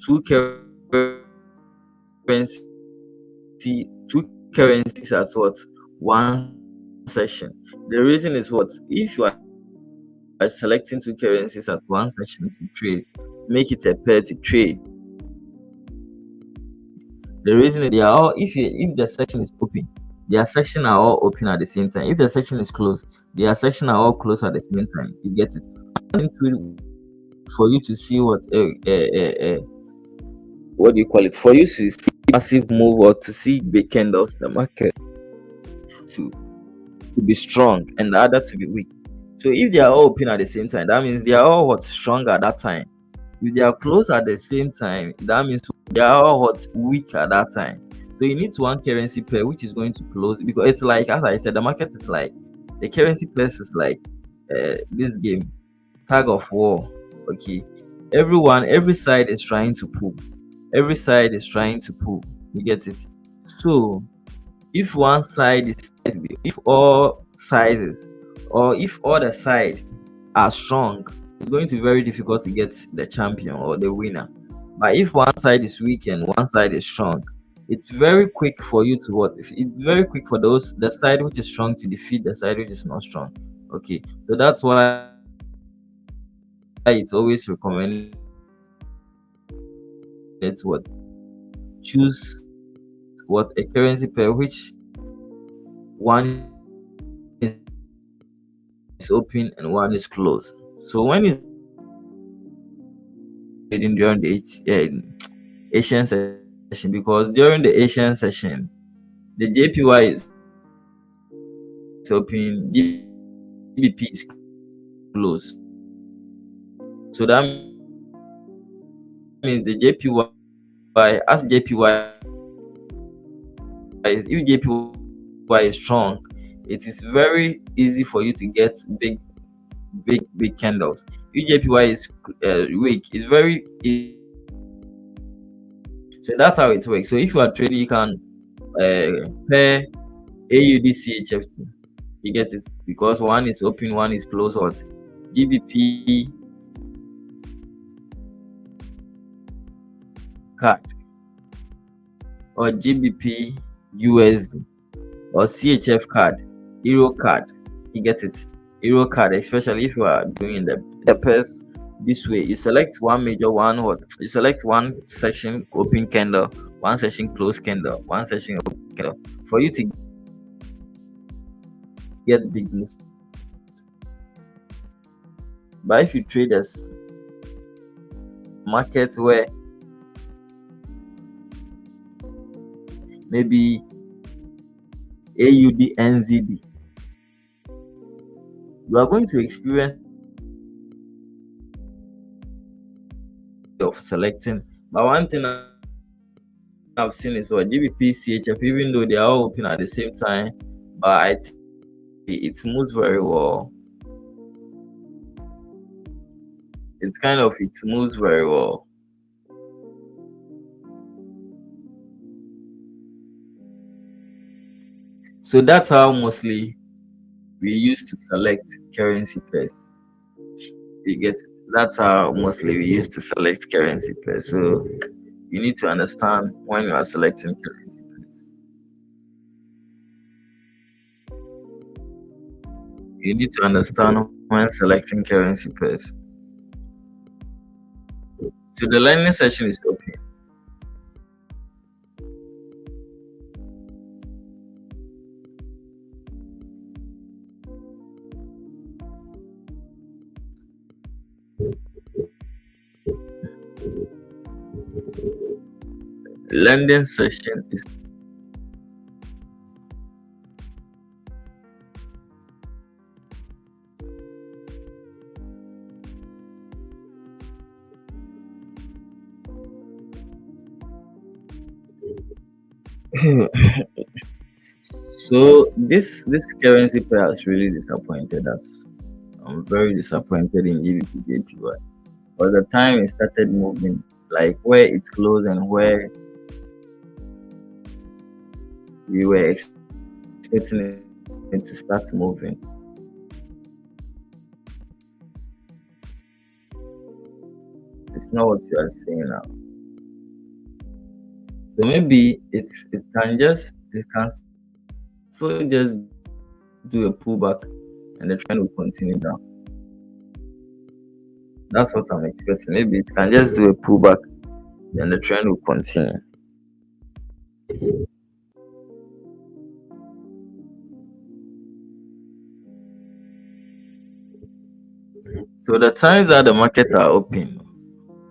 currencies at what, one session. The reason is what, if you are selecting two currencies at one session to trade, make it a pair to trade. The reason is they are all, if the section is open, their section are all open at the same time. If the section is closed, their section are all closed at the same time. You get it. For you to see what do you call it? For you to see massive move or to see big candles, the market to be strong and the other to be weak. So if they are all open at the same time, that means they are all what, strong at that time. If they are close at the same time, that means they are all what, weak at that time. So you need one currency pair which is going to close, because it's like, as I said, the market is like, the currency pairs is like this game, tag of war. Okay, every side is trying to pull. Every side is trying to pull. You get it? So if one side is, if all sizes, or if all the sides are strong, it's going to be very difficult to get the champion or the winner. But if one side is weak and one side is strong, it's very quick for you to what? It's very quick for the side which is strong to defeat the side which is not strong. Okay, so that's why it's always recommended to what? Choose what? A currency pair which one is open and one is closed. So when it's open, you can use it for trading during the Asian session, because during the Asian session, the JPY is open, GBP is closed. So that means the JPY, if JPY is strong, it is very easy for you to get big candles. If JPY is weak, it's very easy for you to get small candles. So that's how it works. So if you are trading, you can pair AUD CHFT. You get it, because one is open, one is closed. What? GBP card or GBP USD or CHF card, Euro card. You get it? Euro card, especially if you are doing the pairs this way. You select one major one, what? You select one section open candle, one section closed candle, one section open candle, for you to get big moves. But if you trade as market where maybe AUD NZD, you are going to experience of selecting. But one thing I've seen is what GBP CHF, even though they are all open at the same time, but I think it moves very well. It moves very well. So that's how mostly we used to select currency pairs. You get it? That's how mostly we used to select currency pairs. So you need to understand when you are selecting currency pairs. You need to understand when selecting currency pairs. So the learning session is open. Lending session is so this currency pair has really disappointed us. I'm very disappointed in GBP. By the time it started moving, like where it closed and where we were expecting it to start moving, it's not what you are saying now. So maybe it can still just do a pullback and the trend will continue down. That's what I'm expecting. Maybe it can just do a pullback, then the trend will continue. So the times that the markets are open,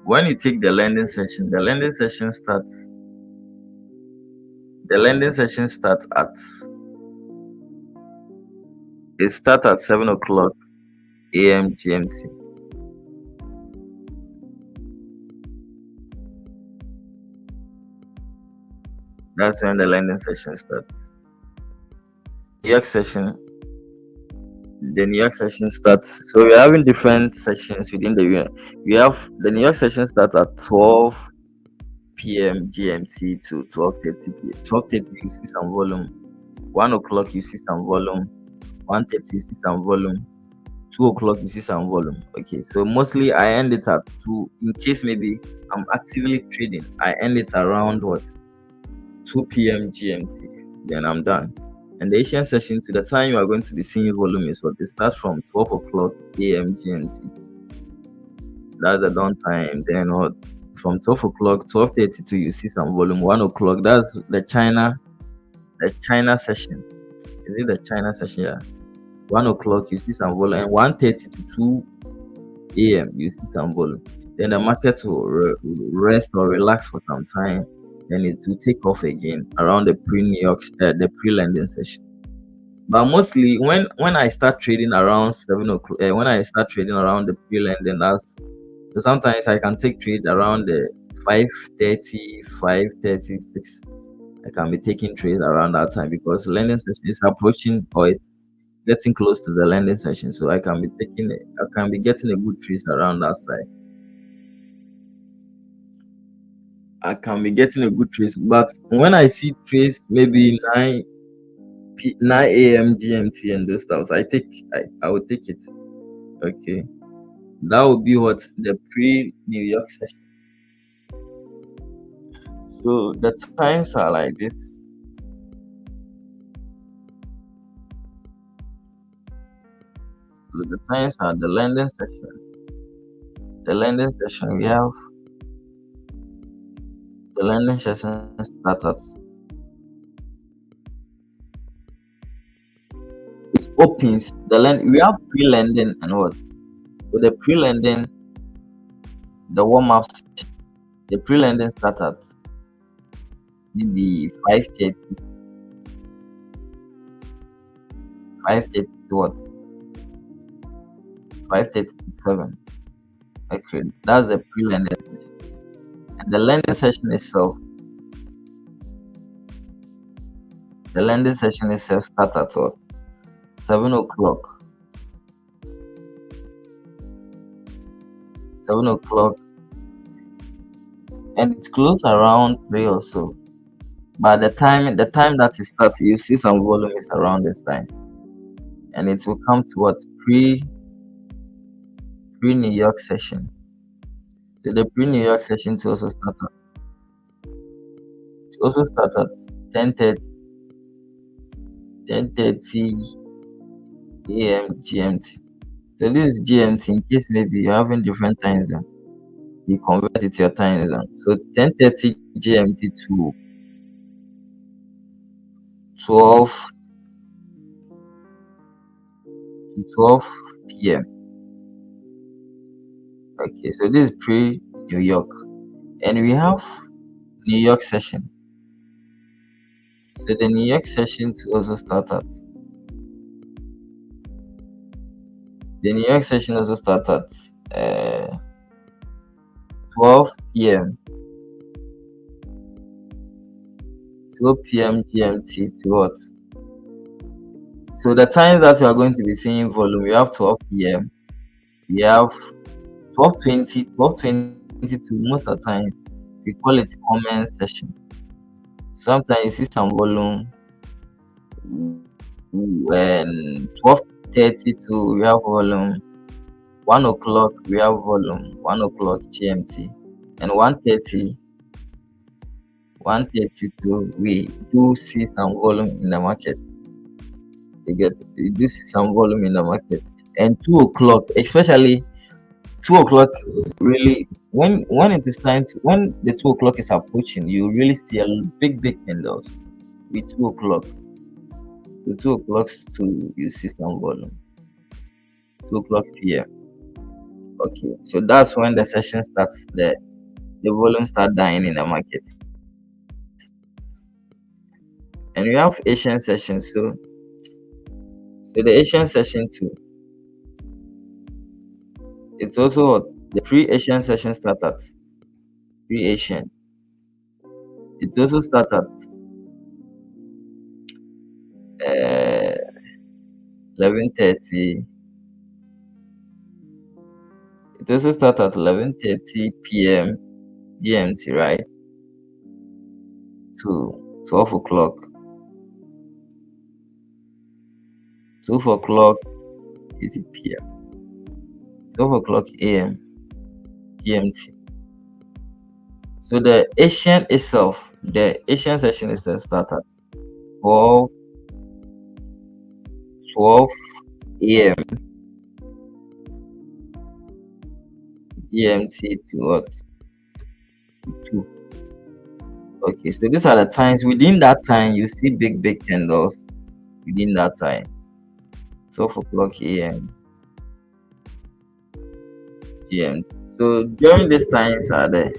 when you take the lending session starts at it starts at 7 o'clock AM GMT. That's when the lending session starts. New York session the New York session starts. So we're having different sections within the year. We have the New York session starts at 12 p.m. GMT to 12:30 p.m. 12:30 you see some volume. 1 o'clock you see some volume. 1:30 you see some volume. 2 o'clock you see some volume. Okay, so mostly I end it at 2. In case maybe I'm actively trading, I end it around what, 2 p.m. GMT. Then I'm done. And the Asian session, to the time you are going to be seeing volume is what, it starts from 12 o'clock a.m. GMT. That's the dawn time. Then what, from 12 o'clock, 12:30 to you see some volume. 1 o'clock, that's the China session. Is it the China session? Yeah. 1 o'clock you see some volume, and 1:30 to 2 a.m. you see some volume. Then the market will rest or relax for some time. Then it will take off again around the pre-New York, the pre-lending session. But mostly when I start trading around 7 o'clock, when I start trading around the pre-lending, that's, so sometimes I can take trade around the 5:30, 5:36. I can be taking trades around that time because lending session is approaching, or it's getting close to the lending session. So I can be getting a good trade around that side. I can be getting a good trade. But when I see trades maybe 9 a.m. GMT and those stuff, I will take it. Okay. That would be what, the pre New York session. So the times are like this. So the times are the lending session. The lending session we have the lending session start at, it opens the lend we have pre-lending and what? So the pre-lending, the warm-up session, the pre-lending start at maybe 5:30, 5:30 to what? 5:30 to 7. Okay, that's the pre-lending session. And the lending session itself, start at what? 7 o'clock. 7 o'clock, and it's close around 3 or so. But the time that it starts, you see some volume is around this time, and it will come to what, pre New York session. So the pre New York session to also start at 10:30 a.m. GMT. So this is GMT in case maybe you're having different time zone. You convert it to your time zone. So 10:30 GMT to 12 p.m. Okay, so this is pre New York, and we have New York session. So the New York session to also start at the New York session also start at 12 p.m. 12 p.m. GMT to what? So the times that you are going to be seeing volume, we have 12 p.m. We have 12:20, 12:22. Most of the time, we call it comment session. Sometimes you see some volume when 12:32 we have volume. 1 o'clock we have volume. 1 o'clock GMT, and 1:32 we do see some volume in the market. You do see some volume in the market, and 2 o'clock, especially 2 o'clock, really when it is time to when the 2 o'clock is approaching, you really see a big candles with 2 o'clock. So 2 o'clock to you see some volume. 2 o'clock p.m. Okay, so that's when the session starts. The volume start dying in the market, and we have Asian session. So the Asian session too. It's also what, the pre-Asian session start at pre-Asian. It also start at 11:30. It also start at 11:30 p.m. GMT, right, to 12 o'clock. 12 o'clock is the p.m. 12 o'clock a.m. GMT. So the Asian itself, the Asian session is to start at 12, 12 a.m. GMT to what? 2. Okay, so these are the times. Within that time, you see big candles within that time. 12 o'clock a.m. GMT. So during these times are the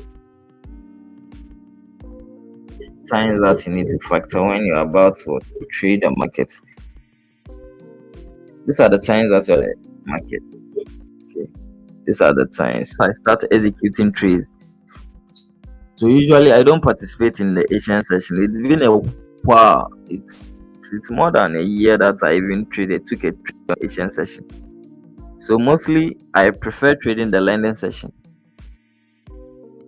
times that you need to factor when you're about to trade the market. These are the times that you're market. Okay. These are the times. So I start executing trades. So usually I don't participate in the Asian session. It's been a while. It's more than a year that I even took a trade on Asian session. So mostly I prefer trading the lending session.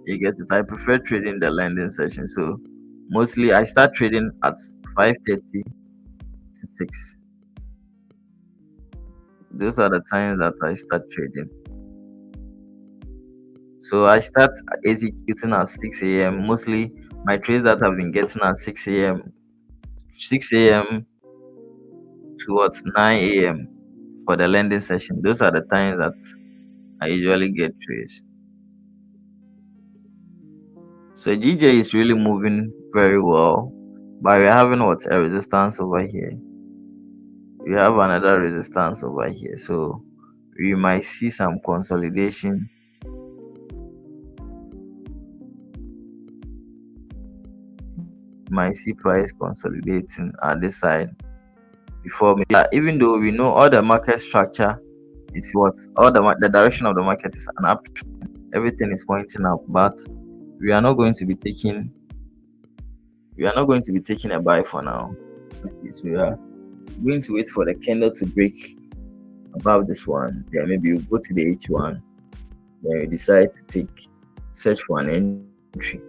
You get it? I prefer trading the lending session. So mostly I start trading at 5:30 to 6. Those are the times that I start trading. So I start executing at 6 a.m. Mostly my trades that I've been getting at 6 a.m. 6 a.m. towards 9 a.m. for the lending session. Those are the times that I usually get trades. So GJ is really moving very well, but we're having what, a resistance over here. We have another resistance over here, so we might see some consolidation. Might see price consolidating at this side before me. Even though we know all the market structure is what, all the direction of the market is an uptrend, everything is pointing up, but we are not going to be taking a buy for now. Okay, so we are going to wait for the candle to break above this one. Then maybe we go to the H1. Then we decide to search for an entry.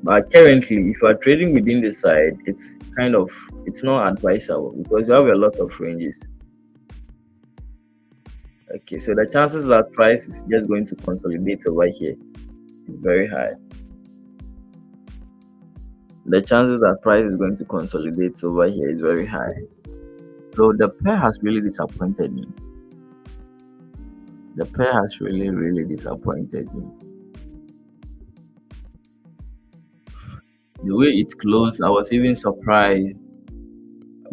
But currently, if you are trading within the side, it's not advisable because you have a lot of ranges. Okay, so the chances that price is just going to consolidate over here is very high. The chances that price is going to consolidate over here is very high. So the pair has really disappointed me. The pair has really disappointed me. The way it closed, I was even surprised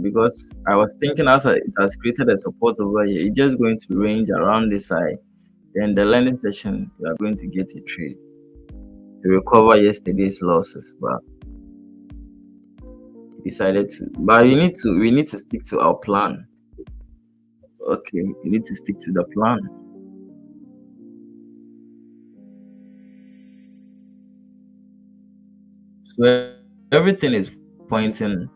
because I was thinking it has created a support over here, it's just going to range around this side. Then the lending session, we are going to get a trade to recover yesterday's losses, but decided to. But we need to stick to our plan. Okay, we need to stick to the plan. So everything is pointing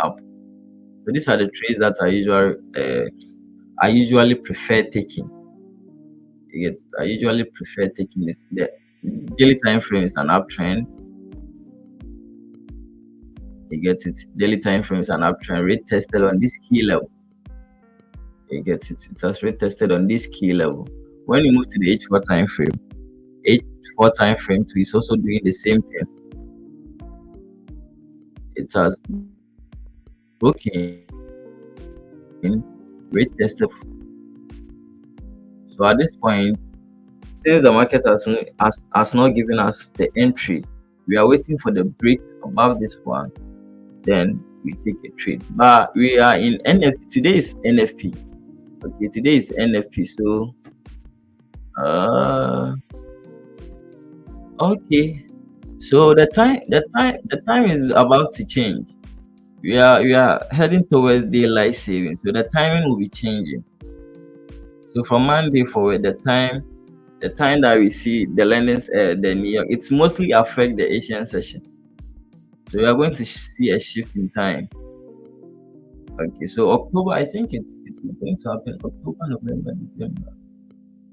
up. So these are the trades that I usually prefer taking. I usually prefer taking this. The daily time frame is an uptrend. You get it. Daily time frame is an uptrend. Rate tested on this key level. You get it. It has rate tested on this key level. When you move to the H4 time frame, H4 time frame too is also doing the same thing. It has broken rate tested. So at this point, since the market has not given us the entry, we are waiting for the break above this one. Then we take a trade. But we are in NFP. Today is NFP. Okay, today is NFP. So okay. So the time is about to change. We are heading towards daylight savings. So the timing will be changing. So from Monday forward, the time that we see the lendings, the New York, it's mostly affect the Asian session. So we are going to see a shift in time. Okay, so October, I think it's going to happen October, November, December.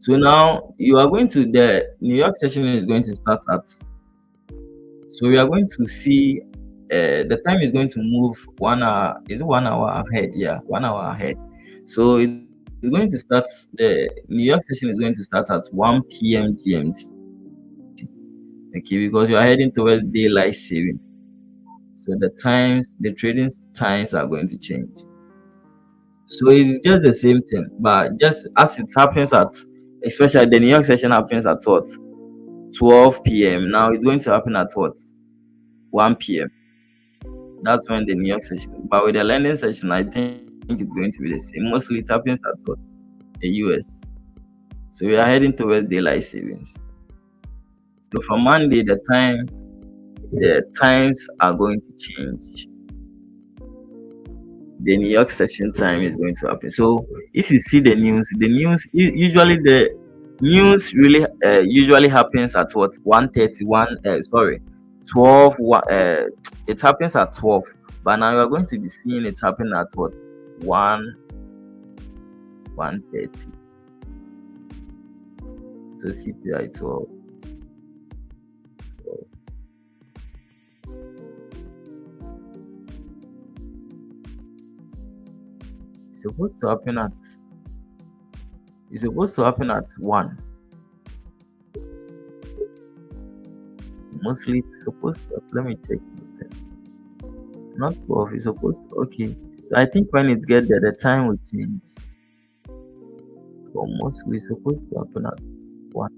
So now you are going to the New York session is going to start at. So we are going to see the time is going to move 1 hour. Is it 1 hour ahead? Yeah, 1 hour ahead. So it's going to start, the New York session is going to start at 1 p.m. GMT. Okay, because you are heading towards daylight saving. So the trading times are going to change. So it's just the same thing, but just as it happens at, especially the New York session happens at what, 12 p.m. Now it's going to happen at what, 1 p.m. That's when the New York session. But with the London session, I think it's going to be the same. Mostly it happens at what, the US. So we are heading towards daylight savings. So for Monday, the times are going to change. The New York session time is going to happen. So if you see the news usually the news really usually happens at what, 1:31. Sorry, 12. It happens at 12. But now you are going to be seeing it happen at what, 1:30. So CPI 12. It's supposed to happen at it's supposed to happen at 1. Mostly it's supposed to, let me check. Not 12, it's supposed to, okay. So I think when it gets there, the time will change. But mostly it's supposed to happen at 1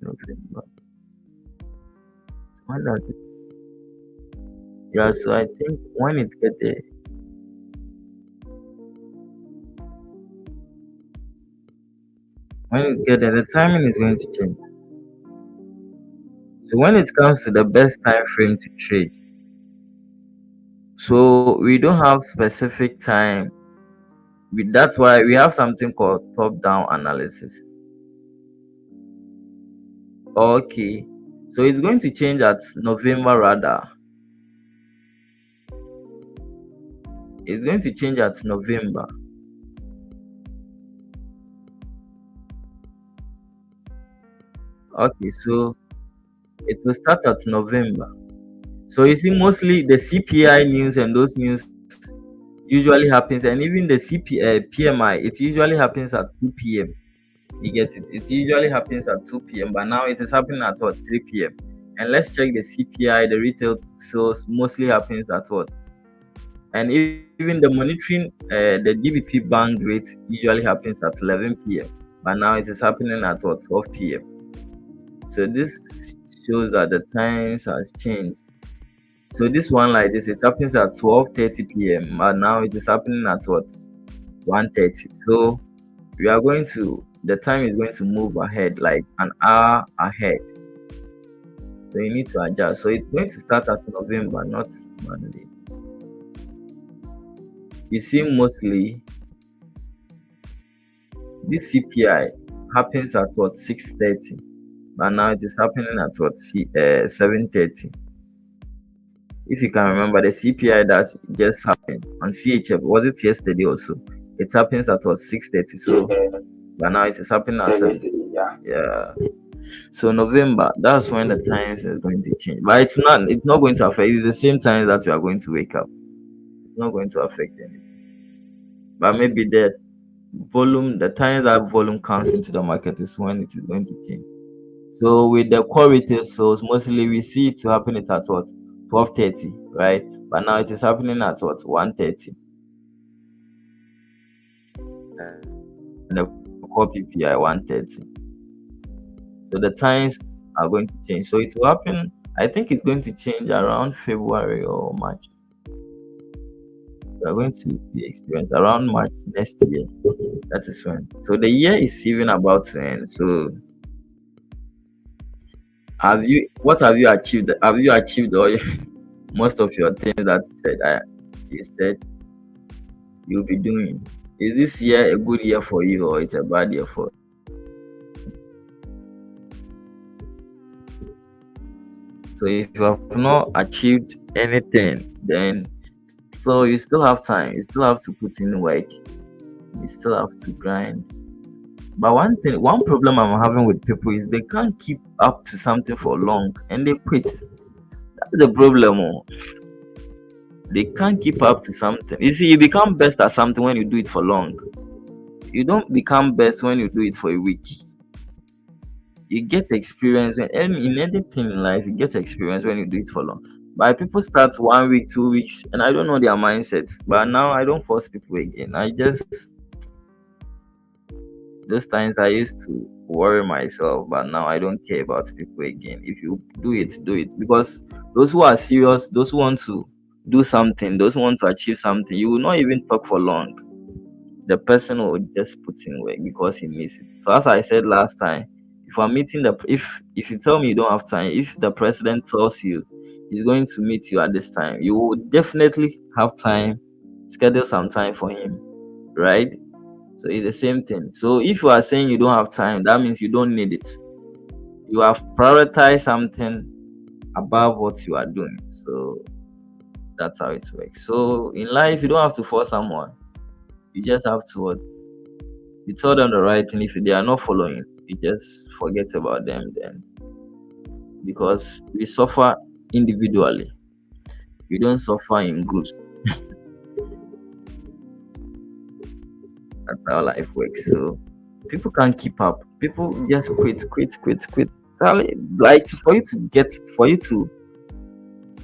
November. When does it? Yeah, so I think when it gets there, the timing is going to change. So when it comes to the best time frame to trade, so we don't have specific time. That's why we have something called top-down analysis. Okay, so it's going to change at November rather. It's going to change at November. Okay, so it will start at November. So you see, mostly the CPI news and those news usually happens, and even the PMI, it usually happens at 2 p.m. You get it? It usually happens at 2 p.m. But now it is happening at what, 3 p.m. And let's check the CPI, the retail sales mostly happens at what? And even the monitoring, the GBP bank rate usually happens at 11 p.m. But now it is happening at what, 12 p.m. So this shows that the times has changed. So this one like this, it happens at 12:30 p.m. and now it is happening at what, 1:30. So we are going to, the time is going to move ahead like an hour ahead. So you need to adjust. So it's going to start at November, not Monday. You see, mostly this CPI happens at what, 6:30, but now it is happening at what, 7:30. If you can remember the CPI that just happened on CHF, was it yesterday also? It happens at what, 6:30. So but now it is happening at 7. Yeah. So November, that's when the times is going to change. But it's not going to affect. It's the same time that you are going to wake up. It's not going to affect anything. But maybe the volume, the time that volume comes into the market is when it is going to change. So with the core retail sales, mostly we see it to happen at what, 12:30, right? But now it is happening at what, 1:30. And the core PPI 1:30. So the times are going to change. So it will happen. I think it's going to change around February or March. We are going to be experienced around March next year. That is when. So the year is even about to end. So what have you achieved? Have you achieved all most of your things that you said you'll be doing? Is this year a good year for you or it's a bad year for you? So if you have not achieved anything, then so you still have time. You still have to put in work. You still have to grind. But one problem I'm having with people is they can't keep up to something for long and they quit. That's the problem. Oh. They can't keep up to something. You see, you become best at something when you do it for long. You don't become best when you do it for a week. You get experience in anything in life. You get experience when you do it for long. But people start 1 week, 2 weeks, and I don't know their mindsets. But now I don't force people again. I just those times I used to worry myself, but now I don't care about people again. If you do it, do it. Because those who are serious, those who want to do something, those who want to achieve something, you will not even talk for long. The person will just put in work because he needs it. So as I said last time, if I'm meeting if you tell me you don't have time, if the president tells you he's going to meet you at this time, you will definitely have time, schedule some time for him, right? So it's the same thing. So if you are saying you don't have time, that means you don't need it. You have prioritized something above what you are doing. So that's how it works. So in life, you don't have to force someone. You just have to what? You tell them the right thing. If they are not following, you just forget about them then. Because we suffer individually. We don't suffer in groups. That's how life works. So people can't keep up. People just quit. Like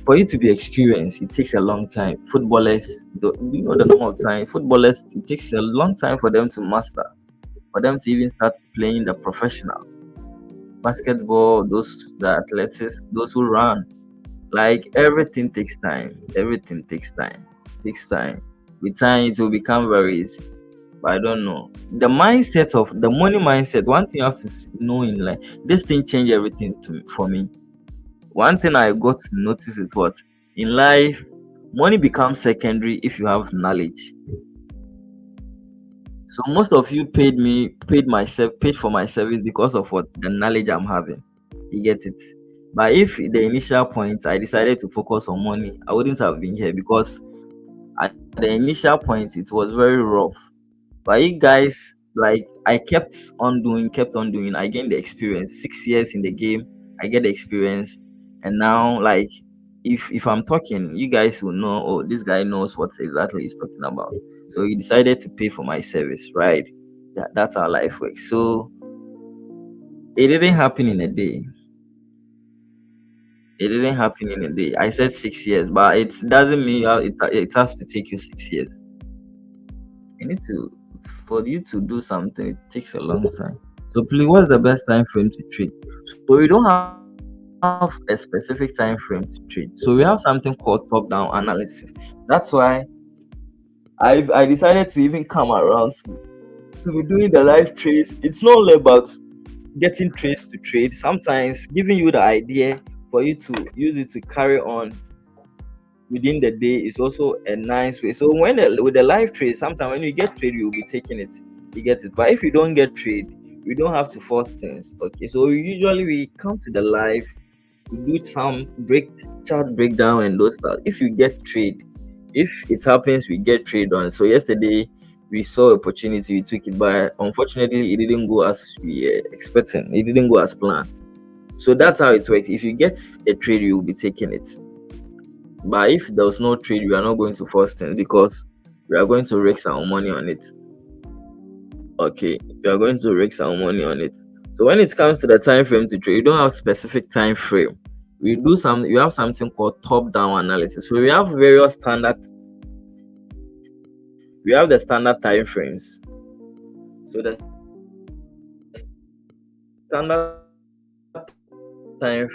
for you to be experienced, it takes a long time. Footballers, you know the normal time. Footballers, it takes a long time for them to master, for them to even start playing the professional. Basketball, the athletics, those who run, like everything takes time. Everything takes time. Takes time. With time, it will become very easy. But I don't know. The mindset of the money mindset. One thing you have to know in life, this thing changed everything for me. One thing I got to notice is what in life, money becomes secondary if you have knowledge. So most of you paid for my service because of what the knowledge I'm having. You get it. But if the initial point I decided to focus on money, I wouldn't have been here because at the initial point it was very rough. But you guys, like I kept on doing. I gained the experience. 6 years in the game, I get the experience, and now like if I'm talking, you guys will know. Oh, this guy knows what exactly he's talking about. So he decided to pay for my service, right? That's how life works. So it didn't happen in a day. It didn't happen in a day. I said 6 years, but it doesn't mean it has to take you 6 years. You need to for you to do something. It takes a long time. So please, what's the best time frame to trade? So we don't have a specific time frame to trade. So we have something called top-down analysis. That's why I decided to even come around to be doing the live trades. It's not all about getting trades to trade. Sometimes giving you the idea for you to use it to carry on within the day is also a nice way. So with the live trade, sometimes when you get trade, you'll be taking it. You get it. But if you don't get trade, we don't have to force things. Okay. So usually we come to the live, we do some chart breakdown and those stuff. If you get trade, if it happens, we get trade on. So yesterday we saw opportunity, we took it, but unfortunately it didn't go as we expecting. It didn't go as planned. So that's how it works. If you get a trade, you will be taking it. But if there's no trade, we are not going to force things because we are going to risk our money on it. Okay, we are going to risk our money on it. So when it comes to the time frame to trade, you don't have specific time frame. We have something called top-down analysis. So we have various we have the standard time frames. So the standard time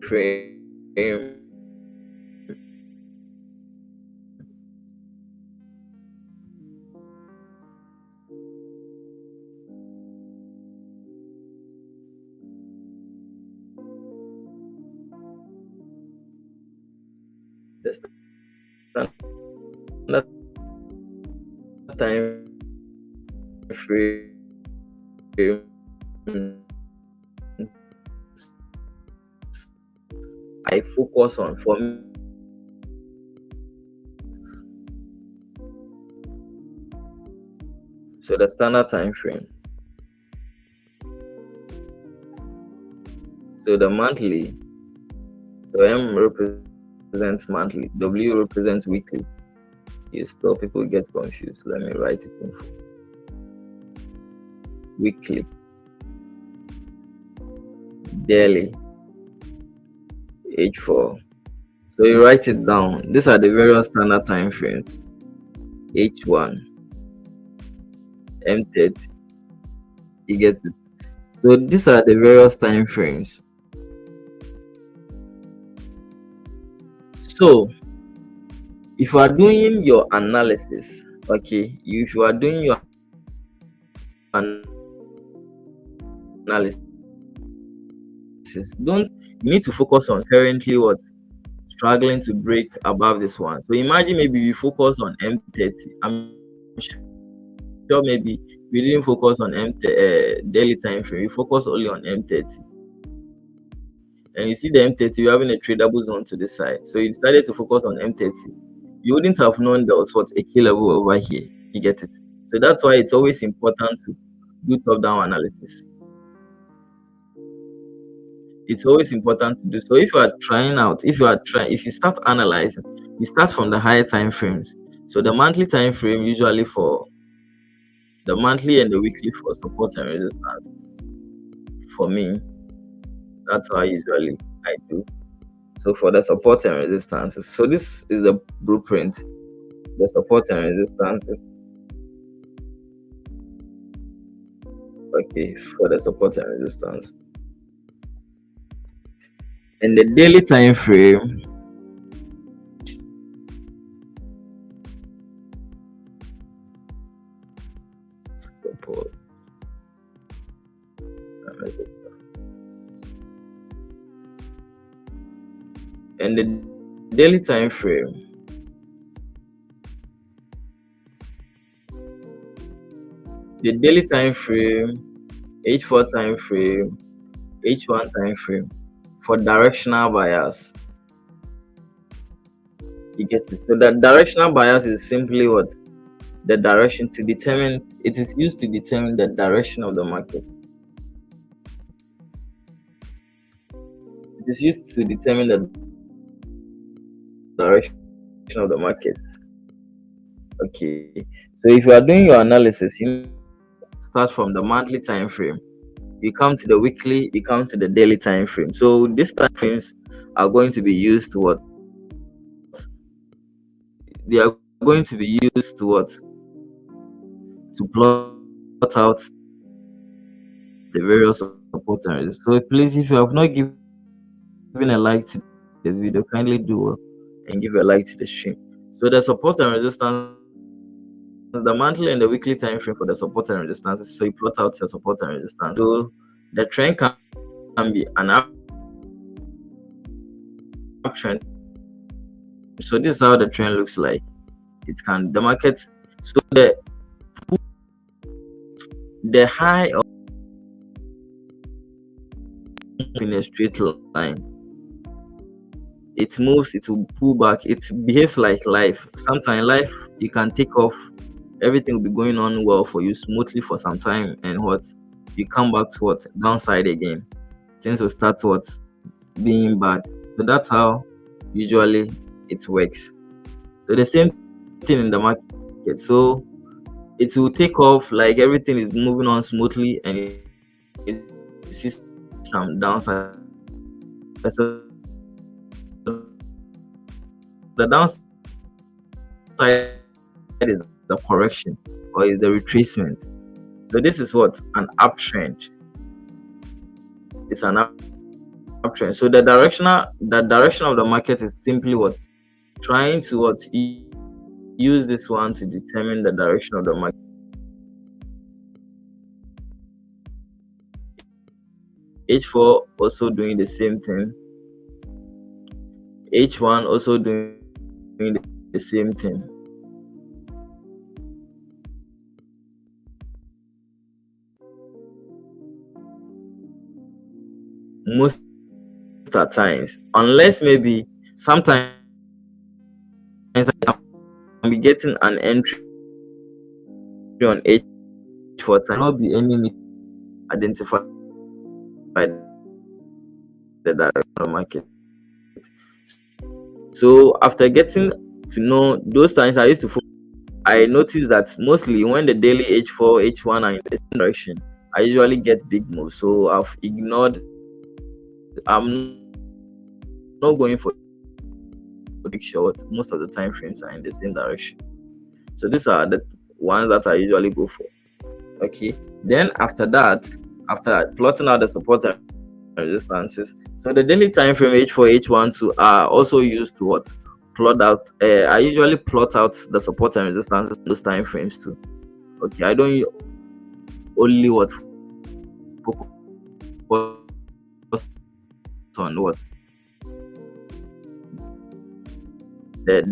frame I focus on for me is what 6 months. So the standard time frame. So the monthly. So M represents monthly. represents monthly, W represents weekly. You still people get confused. Let me write it in weekly, daily, H4. So you write it down. These are the various standard time frames. H1, M30. You get it. So these are the various time frames. So if you are doing your analysis, okay, if you are doing your analysis, don't you need to focus on currently what struggling to break above this one. So imagine maybe we focus on M30. I'm sure maybe we didn't focus on daily time frame. We focus only on M30. And you see the M30, we're having a tradable zone to this side. So you decided to focus on M30. You wouldn't have known there was what a key level over here. You get it? So that's why it's always important to do top-down analysis. It's always important to do so. If you are trying out, if you start analyzing, you start from the higher time frames. So the monthly time frame usually for the monthly and the weekly for support and resistance. For me, that's how usually I do. So for the support and resistances, so this is the blueprint. The support and resistances. Okay, for the support and resistance. And the daily time frame, support and resistance. And the daily time frame, H4 time frame, H1 time frame for directional bias. You get it. So the directional bias is simply what the direction to determine. It is used to determine the direction of the market. It is used to determine the direction of the market. Okay. So if you are doing your analysis, you start from the monthly time frame. You come to the weekly, you come to the daily time frame. So these time frames are going to be used to what? They are going to be used to what? To plot out the various support areas. So please, if you have not given a like to the video, kindly do and give a like to the stream. So the support and resistance, the monthly and the weekly time frame for the support and resistance. So you plot out your support and resistance. So the trend can be an uptrend. So this is how the trend looks like. It can the market. So the high of in a straight line, it moves, it will pull back, it behaves like life. Sometimes life, you can take off, everything will be going on well for you smoothly for some time, and what you come back to what downside again, things will start what being bad. So that's how usually it works. So the same thing in the market. So it will take off like everything is moving on smoothly, and you see some downside. So the downside is the correction or is the retracement. So this is what an uptrend. It's an uptrend. So the direction of the market is simply what trying to what use this one to determine the direction of the market. H4 also doing the same thing. H1 also doing the same thing. Most at times, unless maybe sometimes I can be getting an entry on H4 time. There will not be any need identify the direction of the market. So So after getting to know those times, I noticed that mostly when the daily H4, H1 are in the same direction, I usually get big moves. So I've ignored. I'm not going for big short. Most of the time frames are in the same direction. So these are the ones that I usually go for. Okay. Then after that, after plotting out the support and resistances, so the daily time frame H4, H1 to are also used to what? Plot out. I usually plot out the support and resistances on those time frames too. Okay, I don't only what focus on what the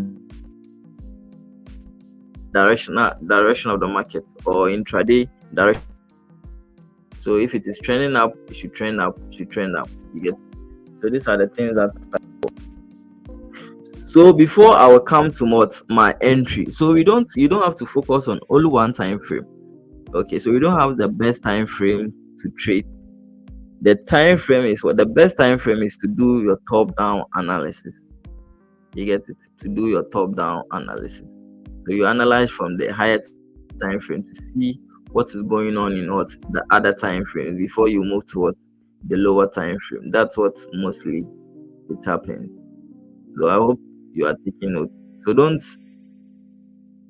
direction of the market or intraday direction. So if it is trending up, it should trend up, You get it? So these are the things that. So before I will come to what my entry. So you don't have to focus on only one time frame. Okay, so we don't have the best time frame to trade. The time frame is what the best time frame is to do your top down analysis. You get it? To do your top down analysis. So you analyze from the higher time frame to see what is going on in what the other time frames before you move towards the lower time frame. That's what mostly it happens. So I hope you are taking notes. So don't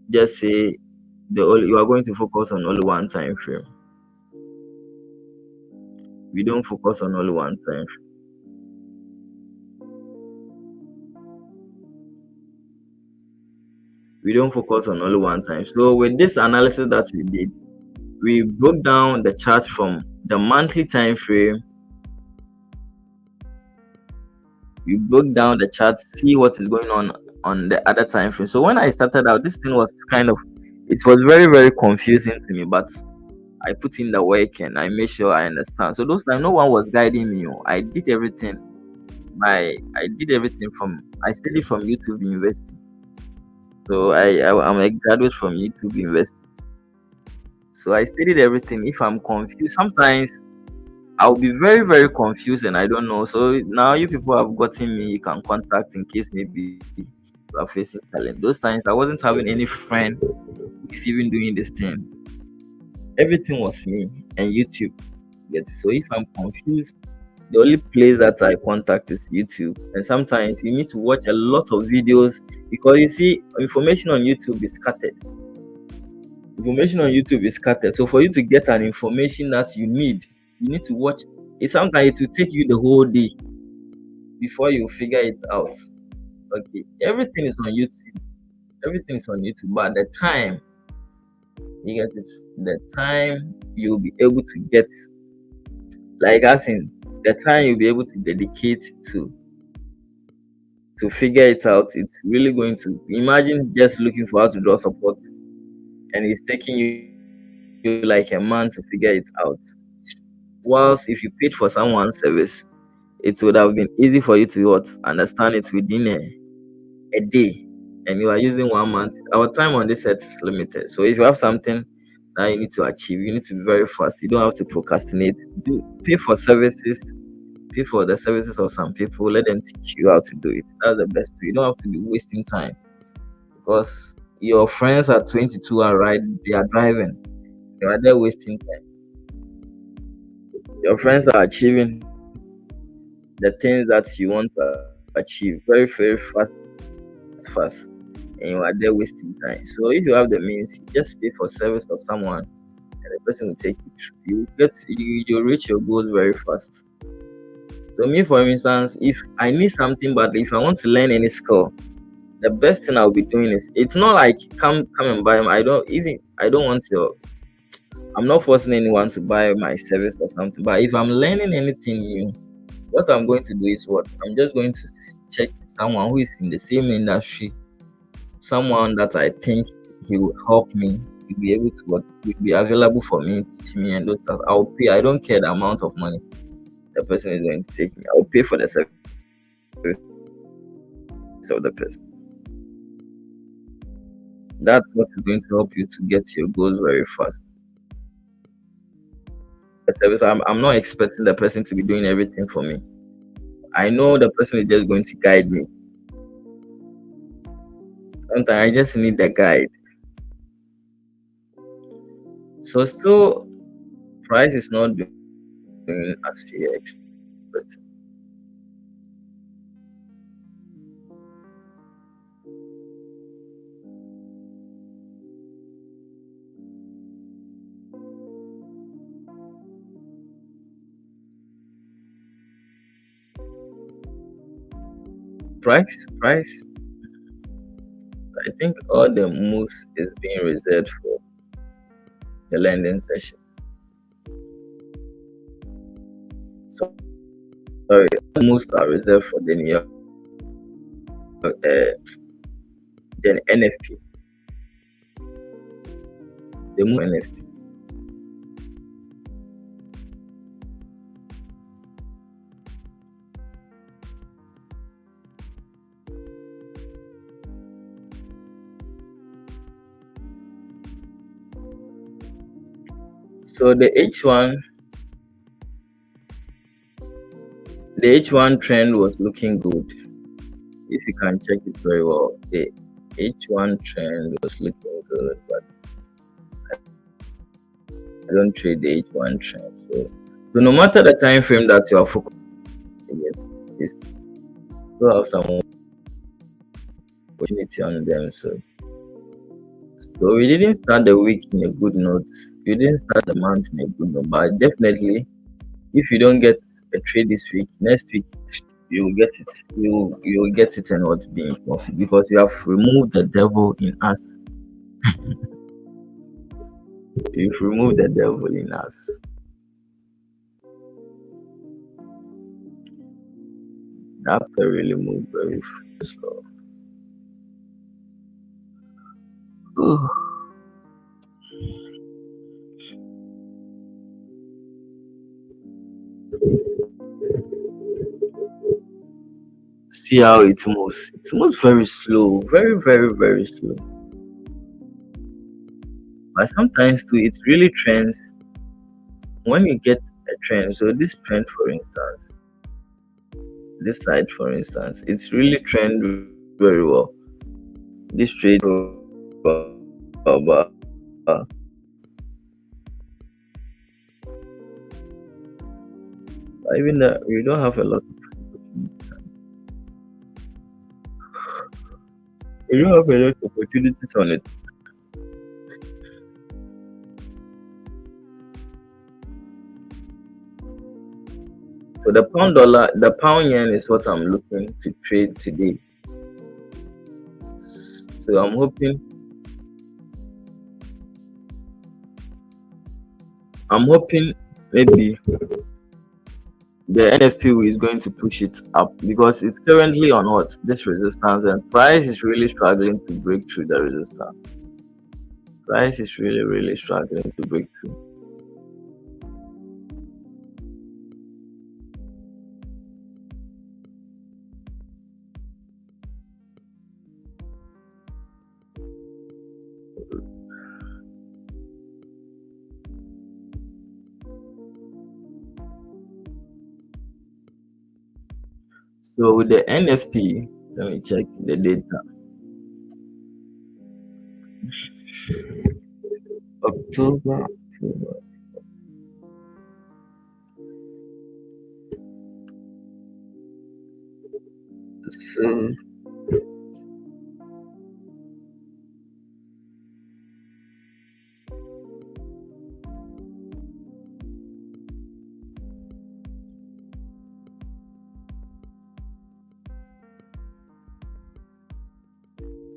just say you are going to focus on only one time frame. We don't focus on only one time frame. We don't focus on only one time. So with this analysis that we did, we broke down the chart from the monthly time frame. We broke down the chart, see what is going on the other time frame. So when I started out, this thing was it was very very confusing to me, but I put in the work and I made sure I understand. So those times no one was guiding me. I did everything. I studied from YouTube University. So I'm a graduate from YouTube University. So I studied everything. If I'm confused, sometimes I'll be very, very confused and I don't know. So now you people have gotten me, you can contact in case maybe you are facing challenge. Those times I wasn't having any friend who is even doing this thing. Everything was me and YouTube. Get it? So if I'm confused, the only place that I contact is YouTube. And sometimes you need to watch a lot of videos because you see information on YouTube is scattered. Information on YouTube is scattered. So for you to get an information that you need to watch it. Sometimes it will take you the whole day before you figure it out. Okay. Everything is on YouTube. Everything is on YouTube. But the time you get it, the time you'll be able to get like as in the time you'll be able to dedicate to figure it out, it's really going to imagine just looking for how to draw support and it's taking you like a month to figure it out. Whilst if you paid for someone's service, it would have been easy for you to understand it within a day, and you are using 1 month. Our time on this set is limited. So if you have something that you need to achieve, you need to be very fast. You don't have to procrastinate. Pay for services, pay for the services of some people, let them teach you how to do it. That's the best way. You don't have to be wasting time because your friends at 22 are right, they are driving. You are there wasting time. Your friends are achieving the things that you want to achieve very, very fast, and you are there wasting time. So if you have the means, you just pay for service of someone, and the person will take you through. You'll reach your goals very fast. So me, for instance, if I need something, but if I want to learn any skill, the best thing I'll be doing is it's not like come and buy. I don't want your. I'm not forcing anyone to buy my service or something. But if I'm learning anything new, what I'm going to do is what I'm just going to check someone who is in the same industry, someone that I think he will help me. He'll be able to will be available for me, teach me and those stuff. I'll pay. I don't care the amount of money the person is going to take me. I'll pay for the service of the person. That's what is going to help you to get your goals very fast. The service, I'm not expecting the person to be doing everything for me. I know the person is just going to guide me. Sometimes I just need the guide. So still, price is not doing as you expect. Price. I think all the moves is being reserved for the lending session. Sorry, all the moves are reserved for the New York, then NFP. The move NFP. So the H1 trend was looking good. If you can check it very well, the H1 trend was looking good, but I don't trade the H1 trend. So no matter the time frame that you are focused on, you still have some opportunity on them. So we didn't start the week in a good note. We didn't start the month in a good note, but definitely, if you don't get a trade this week, next week you will get it. You will get it and what's being profit because you have removed the devil in us. You've removed the devil in us. That pair really moved very slow. See how it moves. It moves very slow, very, very, very slow. But sometimes too, it really trends when you get a trend. So this trend, for instance, this side, for instance, it's really trend very well. This trade, but even that we don't have a lot of we don't have a lot of opportunities on it. So the pound yen is what I'm looking to trade today. So I'm hoping maybe the NFP is going to push it up because it's currently on what this resistance, and price is really struggling to break through the resistance. Price is really struggling to break through. So with the NFP, let me check the data. October.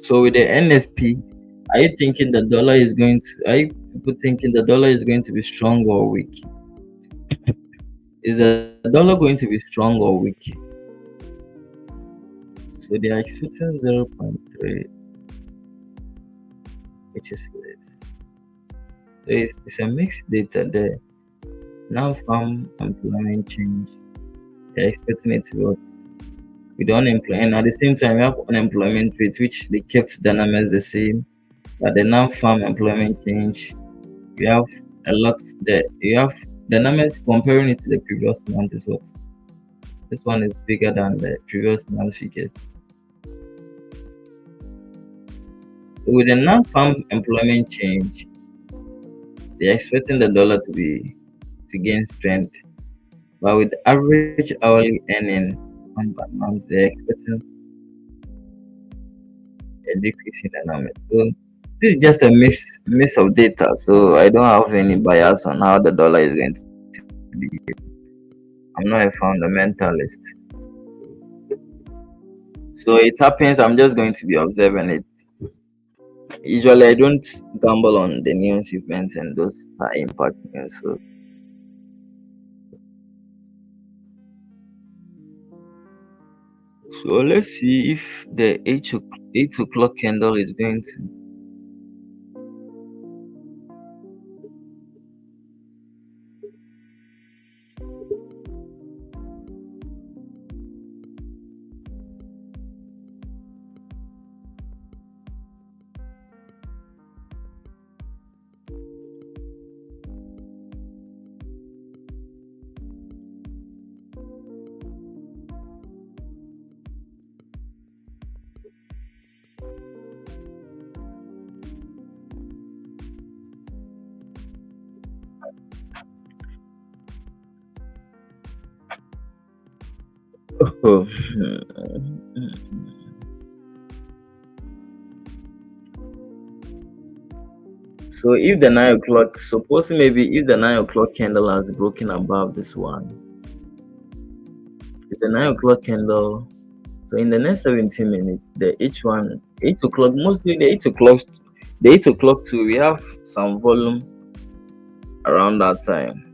So with the NFP, are you thinking the dollar is going to? Are you people thinking the dollar is going to be strong or weak? Is the dollar going to be strong or weak? So they are expecting 0.3, which is less. So it's a mixed data there. Now farm employment change. They're expecting it to be what? With the unemployment, and at the same time, we have unemployment rate, which they kept the numbers the same. But the non-farm employment change, you have a lot there. You have the numbers comparing it to the previous month is what? This one is bigger than the previous month figures. With the non-farm employment change, they're expecting the dollar to gain strength. But with the average hourly earning month by month, they're expecting a decrease in the number. So this is just a mix of data. So I don't have any bias on how the dollar is going to be. I'm not a fundamentalist. So it happens, I'm just going to be observing it. Usually I don't gamble on the news events and those high impact news. So let's see if the 8 o'clock candle is going to. Oh, so if the 9 o'clock, supposing maybe if the 9 o'clock candle has broken above this one, if the 9 o'clock candle, so in the next 17 minutes, the each one 8 o'clock, mostly the 8 o'clock too, we have some volume around that time.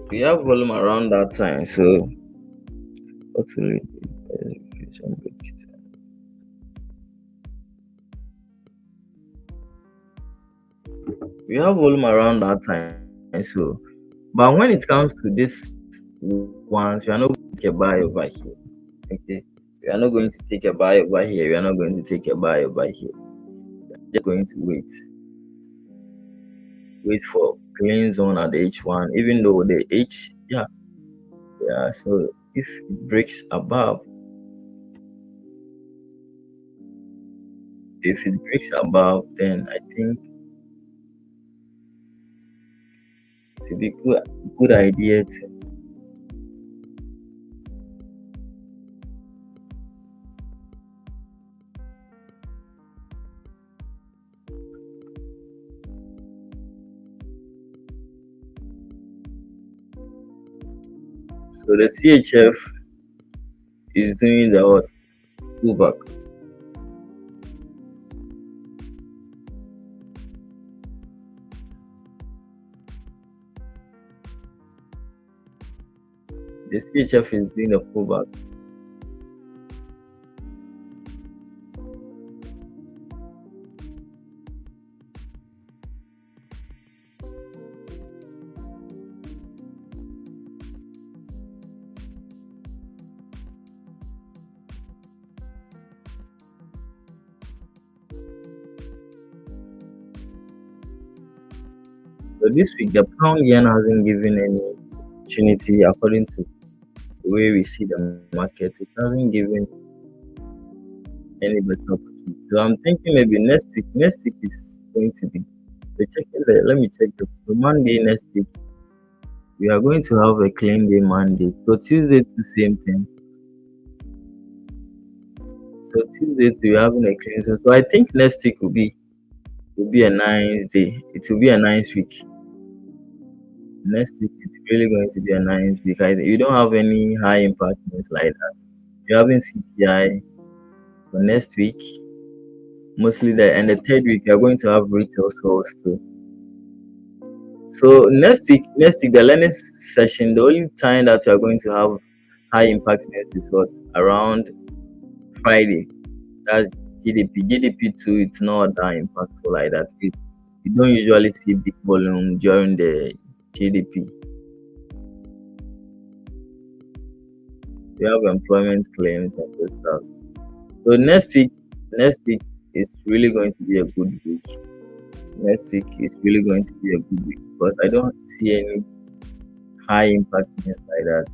We have volume around that time. So what will we do? We have volume around that time. So but when it comes to this ones, we are not going to take a buy over here. Okay. We are not going to take a buy over here. We are not going to take a buy over here. We are just going to wait for clean zone at H1, even though the H, yeah. So if it breaks above, then I think it will be good idea to. So the CHF is doing the what pullback. The CHF is doing the pullback. So this week the pound yen hasn't given any opportunity according to the way we see the market. It hasn't given any better opportunity. So I'm thinking maybe next week. Next week is going to be. So checking the. Let me check the. So Monday next week we are going to have a clean day Monday. So Tuesday the same thing. So Tuesday we're having a clean. So I think next week will be a nice day. It will be a nice week. Next week is really going to be a nice week. You don't have any high impact news like that. You're having CPI for next week. Mostly and the third week you're going to have retail sales too. So next week the learning session, the only time that you are going to have high impact news is what around Friday. That's GDP. GDP too, it's not that impactful like that. You don't usually see big volume during the GDP. You have employment claims and those stuff. So next week is really going to be a good week. Next week is really going to be a good week because I don't see any high impact news like that.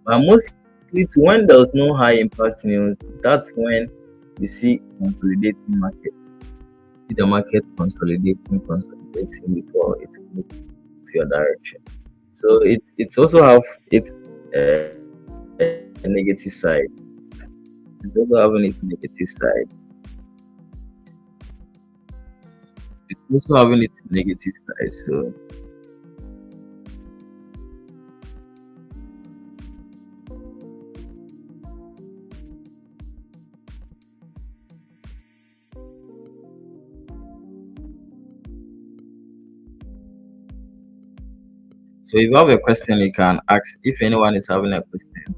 But mostly to when there's no high impact news, that's when you see consolidating market. See the market consolidating before it moves your direction. So it's also have its negative side. It's also having its negative side. It's also having its negative side. So if you have a question, you can ask. If anyone is having a question,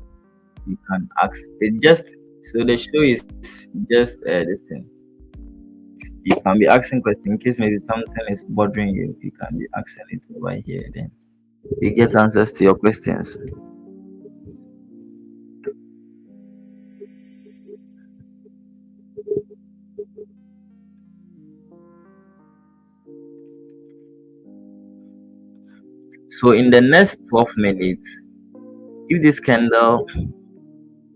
you can ask. It just so the show is just this thing. You can be asking questions in case maybe something is bothering you. You can be asking it over here. Then you get answers to your questions. So in the next 12 minutes, if this candle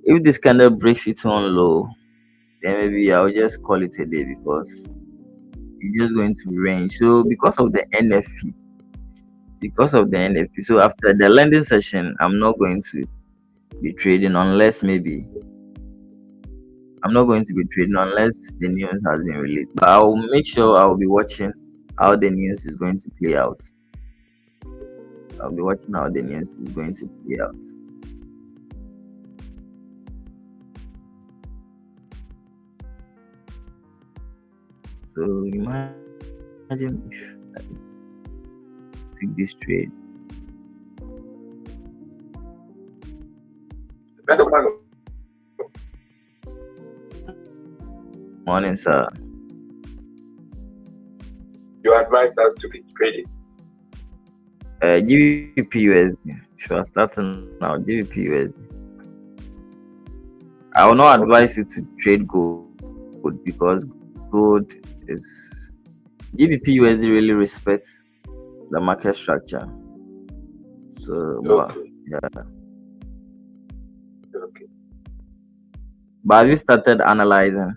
if this candle breaks its own low, then maybe I'll just call it a day because it's just going to range. So because of the NFP, so after the lending session, I'm not going to be trading unless maybe I'm not going to be trading unless the news has been released. But I'll make sure I'll be watching how the news is going to play out. I'll be watching how the news is going to play out. So imagine if I took this trade. Better man. Morning, sir. You advise us to be trading. GBP USD. If you are starting now, GBP USD. I will not advise you to trade gold because gold is GBP USD really respects the market structure. So, Okay. yeah. Okay. But have you started analyzing?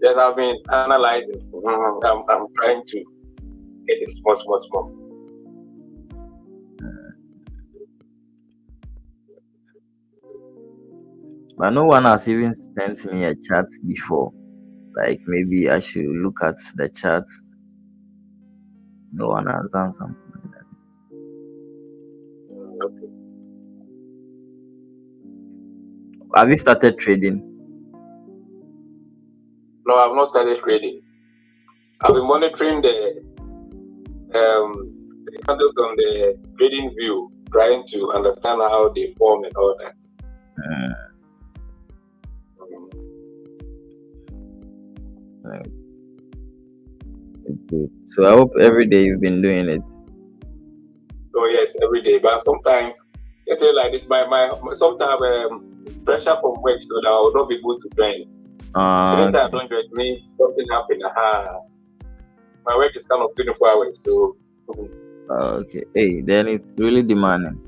Yes, I've been analyzing. I'm trying to get it small. But no one has even sent me a chart before. Like maybe I should look at the charts. No one has done something like that. Okay. Have you started trading? No, I've not started trading. I've been monitoring the candles on the trading view, trying to understand how they form and all that. Right. Good. So I hope every day you've been doing it. Oh yes, every day. But sometimes, let's say like this, my sometimes pressure from work, so that I will not be able to join. Anytime I don't join, it means something happened. My work is kind of 24 hours, so. Okay. Hey, then it's really demanding.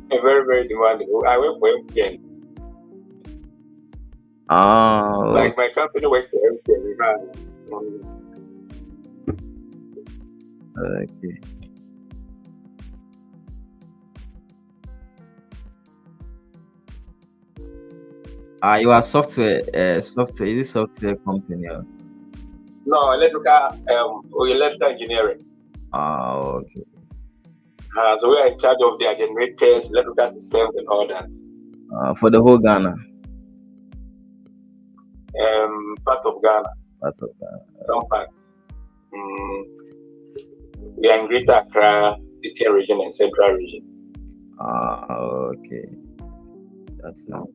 Very, very demanding. I work for MTN. Like my company works for MTN. Okay. You are software. Software. Is it software company? No, electrical engineering. Okay. So we are in charge of their generators, electrical systems, and all that. For the whole Ghana. Part of Ghana. Some parts. We are in Greater Accra, Eastern region, and Central region. Okay. That's now.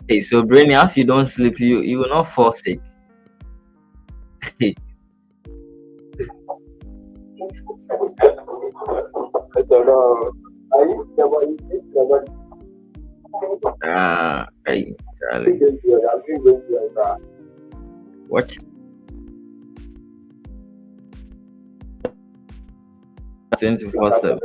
Hey, so Brainy, as you don't sleep, you will not fall sick. I don't know. I used to never, Hey, Charlie. Watch 24/7.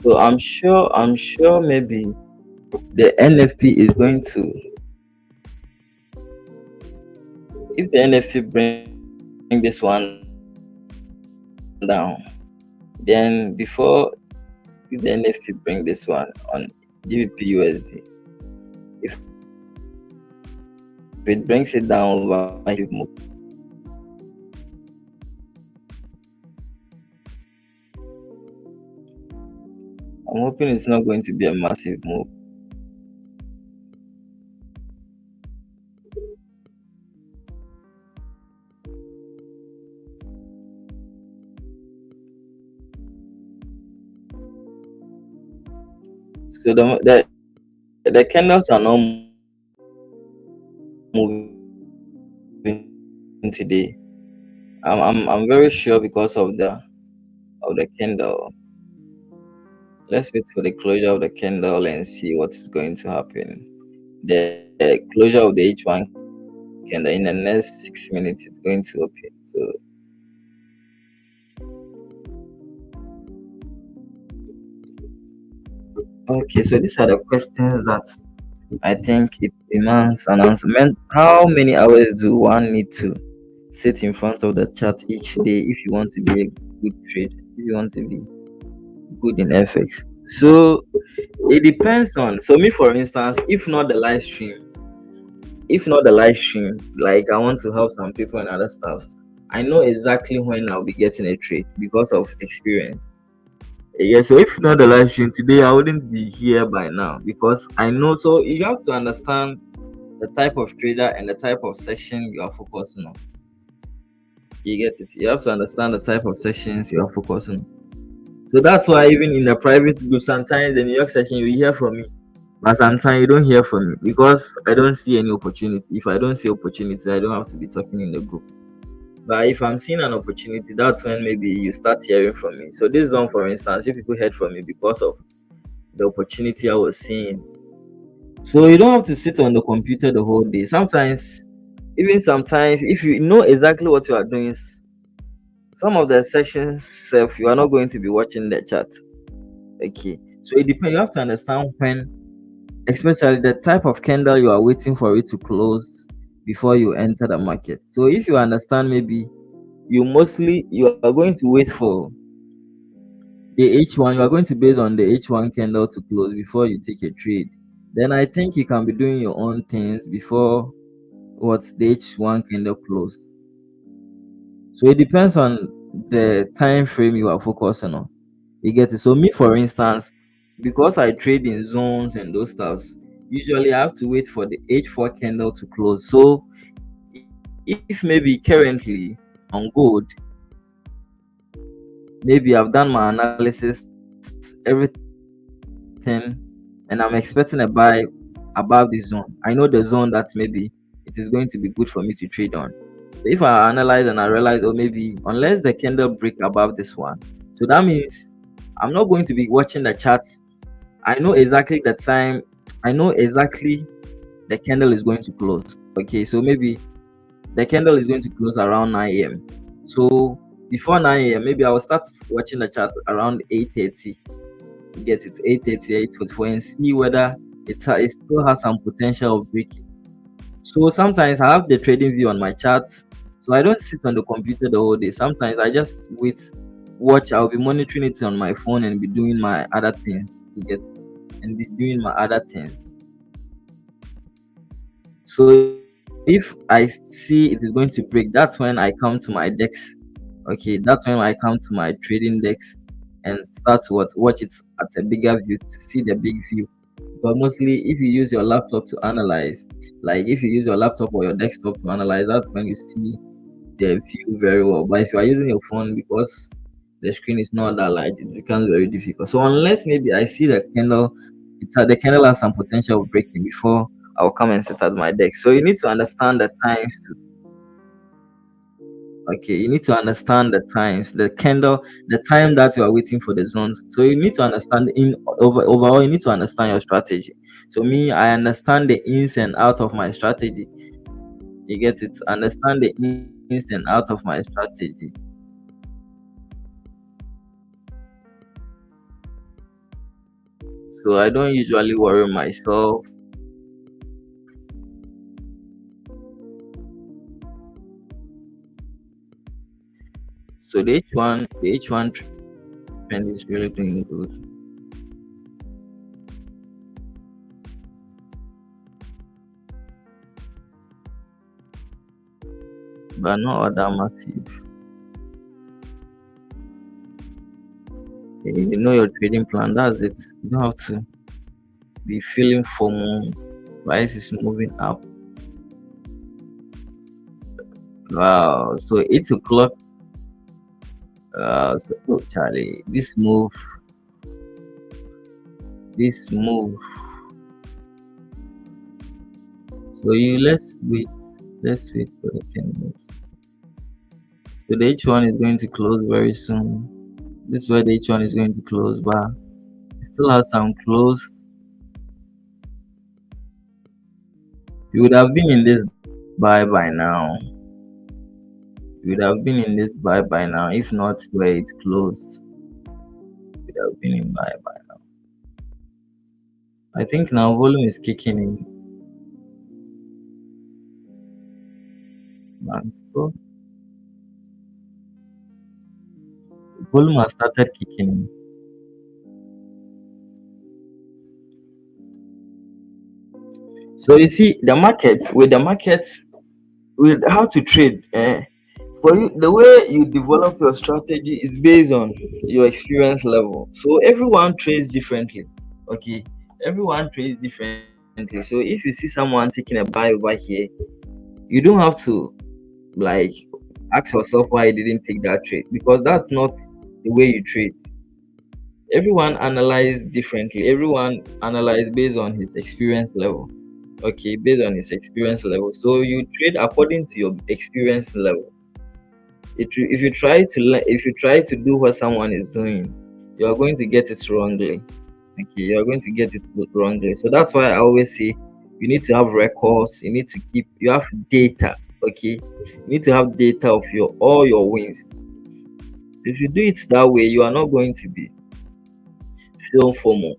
So I'm sure maybe the NFP is going to, if the NFP bring this one down, then before, if the NFP bring this one on GBP USD, if it brings it down over my move, I'm hoping it's not going to be a massive move. So the candles are not moving today. I'm very sure because of the candle. Let's wait for the closure of the candle and see what is going to happen. The closure of the H1 candle in the next 6 minutes is going to open. So okay, so these are the questions that I think it demands an answer. How many hours do one need to sit in front of the chart each day if you want to be a good trader, if you want to be good in FX? So it depends on. So me, for instance, if not the live stream, like I want to help some people and other stuff, I know exactly when I'll be getting a trade because of experience. Yeah, so if not the live stream today, I wouldn't be here by now because I know. So you have to understand the type of trader and the type of section you are focusing on. You get it? You have to understand the type of sections you are focusing on. So that's why even in the private group, sometimes the New York session you hear from me, but sometimes you don't hear from me because I don't see any opportunity. If I don't see opportunity, I don't have to be talking in the group. But if I'm seeing an opportunity, that's when maybe you start hearing from me. So this one, for instance, if people heard from me because of the opportunity I was seeing. So you don't have to sit on the computer the whole day. Sometimes, if you know exactly what you are doing, some of the sections self, you are not going to be watching the chat. Okay. So it depends. You have to understand when, especially the type of candle you are waiting for it to close before you enter the market. So if you understand, maybe you are going to wait for the H1, you are going to base on the H1 candle to close before you take a trade. Then I think you can be doing your own things before what the H1 candle close. So it depends on the time frame you are focusing on. You get it? So me, for instance, because I trade in zones and those stuffs, usually I have to wait for the H4 candle to close. So if maybe currently on gold, maybe I've done my analysis, everything, and I'm expecting a buy above the zone. I know the zone that maybe it is going to be good for me to trade on. So if I analyze and I realize, oh, maybe unless the candle break above this one, so that means I'm not going to be watching the charts. I know exactly the time. I know exactly the candle is going to close. Okay, so maybe the candle is going to close around 9 a.m. So before 9 a.m., maybe I will start watching the chart around 8:30. You get it, 8:30, 8:44, and see whether it still has some potential of breaking. So sometimes I have the trading view on my charts. So I don't sit on the computer the whole day. Sometimes I just watch. I'll be monitoring it on my phone and be doing my other things. You get it? And be doing my other things. So if I see it is going to break, that's when I come to my decks. Okay, that's when I come to my trading decks and start to watch it at a bigger view to see the big view. But mostly, if you use your laptop to analyze, like if you use your laptop or your desktop to analyze, that's when you see the view very well. But if you are using your phone, because the screen is not that large, it becomes very difficult. So unless maybe I see the candle, the candle has some potential of breaking before I'll come and sit at my desk. So you need to understand the times to okay, you need to understand the times, the candle, the time that you are waiting for the zones. So you need to understand overall, you need to understand your strategy. So me, I understand the ins and outs of my strategy. You get it? Understand the ins and outs of my strategy. So I don't usually worry myself. So the H1 trend is really doing good, but not other massive. You know your trading plan. That's it. You don't have to be feeling FOMO. Price is moving up. Wow. So 8 o'clock. Oh, Charlie, this move. So let's wait for the candles. So the H1 is going to close very soon. This is where the H1 is going to close, but it still has some close. You would have been in this buy by now. You would have been in this buy by now. If not where it closed, you would have been in buy by now. I think now volume is kicking in. And so volume has started kicking in. So you see the markets with how to trade. For you, the way you develop your strategy is based on your experience level. So everyone trades differently. Okay, everyone trades differently. So if you see someone taking a buy over here, you don't have to like ask yourself why you didn't take that trade, because that's not the way you trade. Everyone analyze differently. Everyone analyze based on his experience level. Okay, based on his experience level. So you trade according to your experience level. If you try to do what someone is doing, you are going to get it wrongly. Okay, you are going to get it wrongly. So that's why I always say you need to have records. You have data. Okay, you need to have data of your all your wins. If you do it that way, you are not going to be feel FOMO.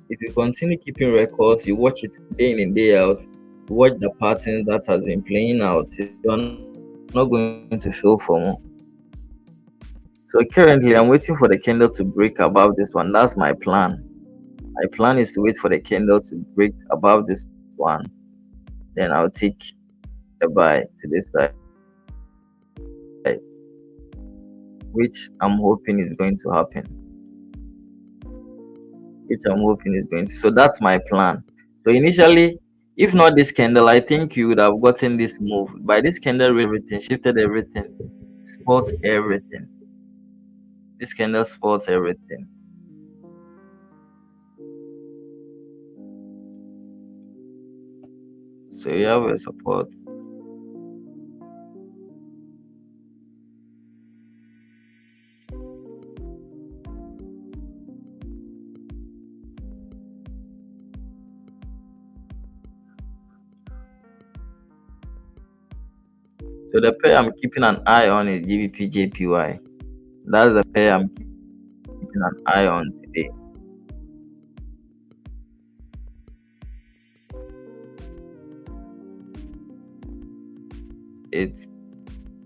If you continue keeping records, you watch it day in and day out, you watch the patterns that has been playing out, you are not going to feel FOMO. So currently I'm waiting for the candle to break above this one. That's my plan. My plan is to wait for the candle to break above this one. Then I'll take the buy to this side, which I'm hoping is going to happen. So that's my plan. So initially, if not this candle, I think you would have gotten this move. By this candle, everything shifted, everything, spots everything. This candle spots everything. So you have a support. So the pair I'm keeping an eye on is GBP JPY. That's the pair I'm keeping an eye on today.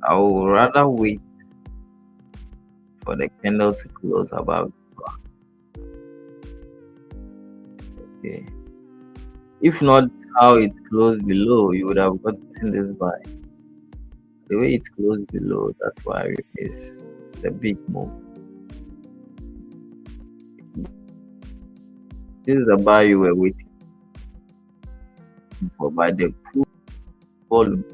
I will rather wait for the candle to close above. Okay. If not how it closed below, you would have gotten this buy. The way it closed below, that's why it's the big move. This is the buy you were waiting for by the pull volume.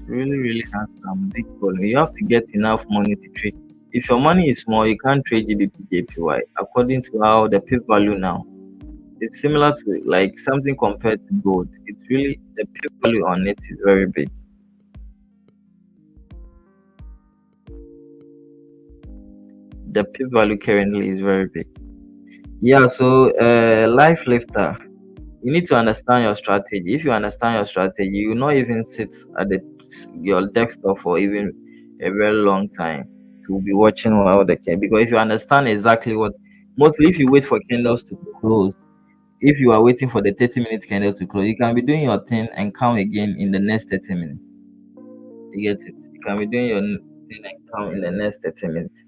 really, really has some big problem. You have to get enough money to trade. If your money is small, you can't trade GBP JPY according to how the P value now. It's similar to like something compared to gold. It's really the P value on it is very big. The P value currently is very big. Yeah, so life lifter, you need to understand your strategy. If you understand your strategy, you will not even sit at your desktop for even a very long time to be watching while the can. Because if you understand exactly what, mostly if you wait for candles to close, if you are waiting for the 30-minute candle to close, you can be doing your thing and come again in the next 30 minutes. You get it? You can be doing your thing and come in the next 30 minutes.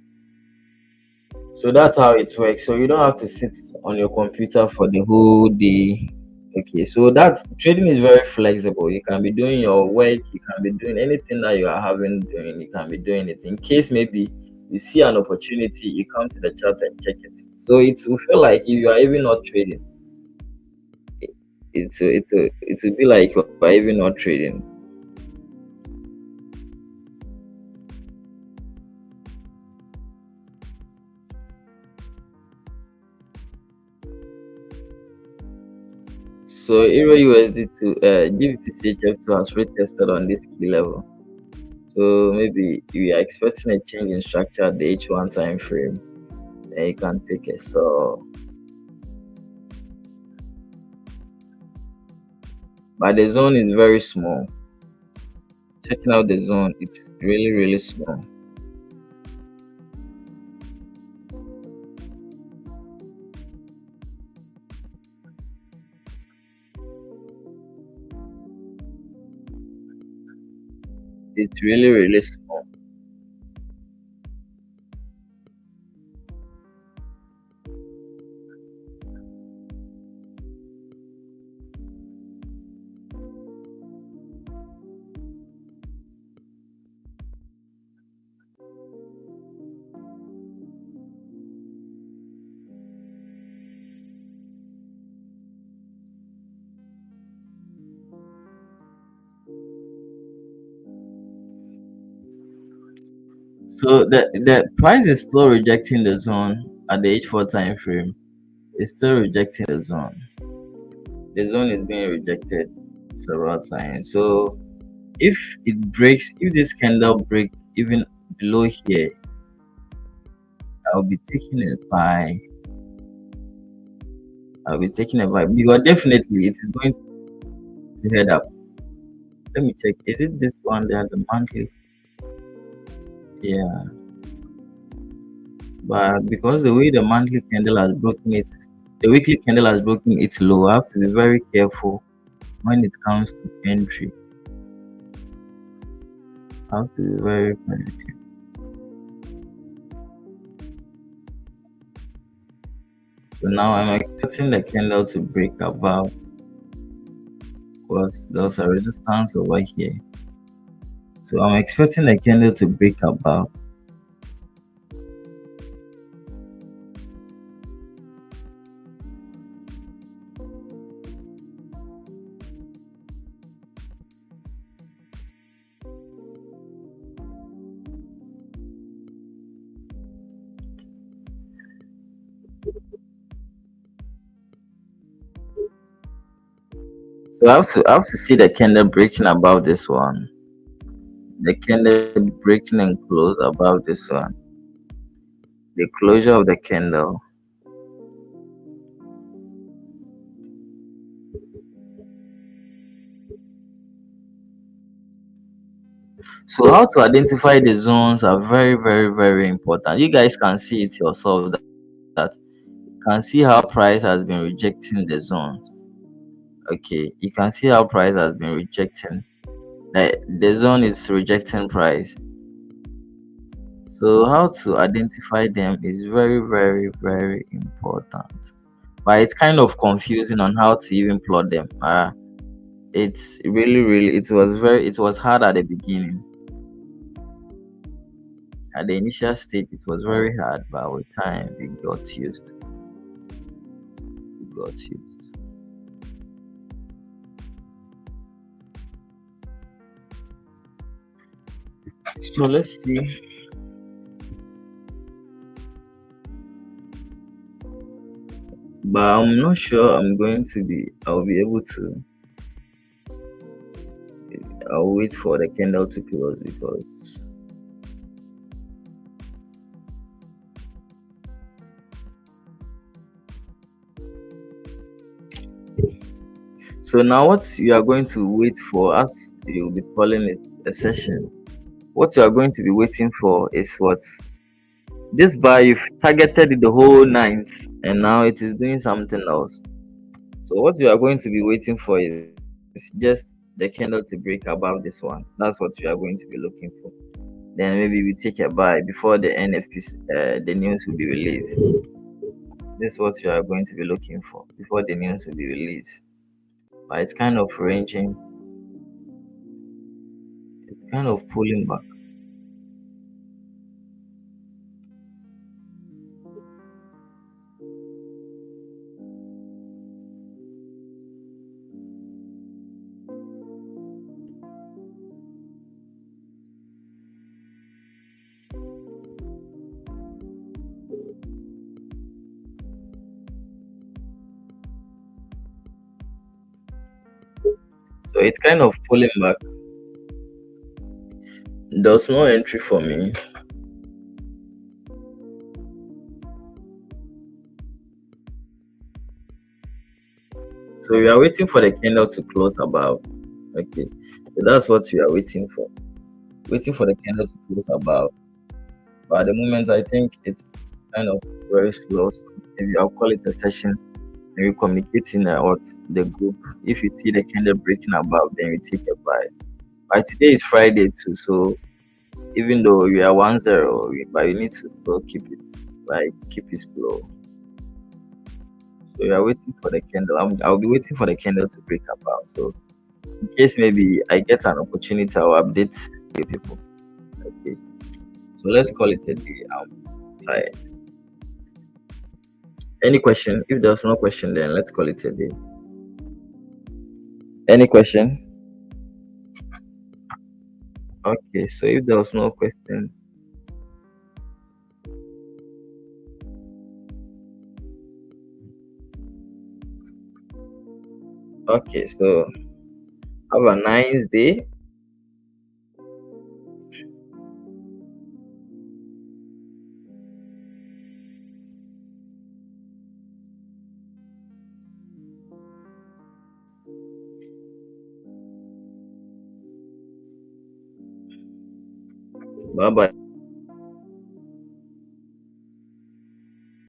So that's how it works. So you don't have to sit on your computer for the whole day. Okay, so that's trading is very flexible. You can be doing your work, you can be doing anything that you are having doing, you can be doing it. In case maybe you see an opportunity, you come to the chart and check it. So it will feel like if you are even not trading, it will be like you are even not trading. So Euro USD to GBP 2 has retested on this key level. So maybe we are expecting a change in structure at the H1 time frame. Then you can take it. So, but the zone is very small. Checking out the zone, it's really really small. It's really really small. So the price is still rejecting the zone at the H4 time frame. It's still rejecting the zone. The zone is being rejected several times. So if it breaks, if this candle break even below here, I'll be taking it by. I'll be taking a buy because definitely it is going to head up. Let me check. Is it this one there, the monthly? Yeah, but because the way the monthly candle has broken it, the weekly candle has broken its low. I have to be very careful when it comes to entry. I have to be very, very careful. So now I'm expecting the candle to break above because there's a resistance over here. So I'm expecting the candle to break above. So I have to see the candle breaking above this one. The candle breaking and close above this one. The closure of the candle. So how to identify the zones are very, very, very important. You guys can see it yourself that you can see how price has been rejecting the zones. Okay, you can see how price has been rejecting. The zone is rejecting price. So how to identify them is very, very, very important. But it's kind of confusing on how to even plot them. It's really, really it was hard at the beginning. At the initial stage, it was very hard, but with time, we got used. We got used. So let's see. But I'm not sure I'll be able to. I'll wait for the candle to close because. So now what you are going to wait for, as you'll be calling it a session, what you are going to be waiting for is what? This bar, you've targeted it the whole night and now it is doing something else. So what you are going to be waiting for is just the candle to break above this one. That's what you are going to be looking for. Then maybe we take a buy before the NFP, the news will be released. This is what you are going to be looking for before the news will be released. But it's kind of ranging, it's kind of pulling back. So it's kind of pulling back. There's no entry for me. So we are waiting for the candle to close above. Okay. So that's what we are waiting for. Waiting for the candle to close above. But at the moment, I think it's kind of very slow. So maybe I'll call it a session. Maybe communicating what the group. If you see the candle breaking above, then we take a buy. But today is Friday too, so even though we are 1-0, but you need to still keep it slow. So we are waiting for the candle. I'll be waiting for the candle to break above. So in case maybe I get an opportunity, I'll update the people. Okay. So let's call it a day. I'm tired. Any question? If there's no question, then let's call it a day. Any question? Okay, so if there was no question, okay, so have a nice day. Bye bye.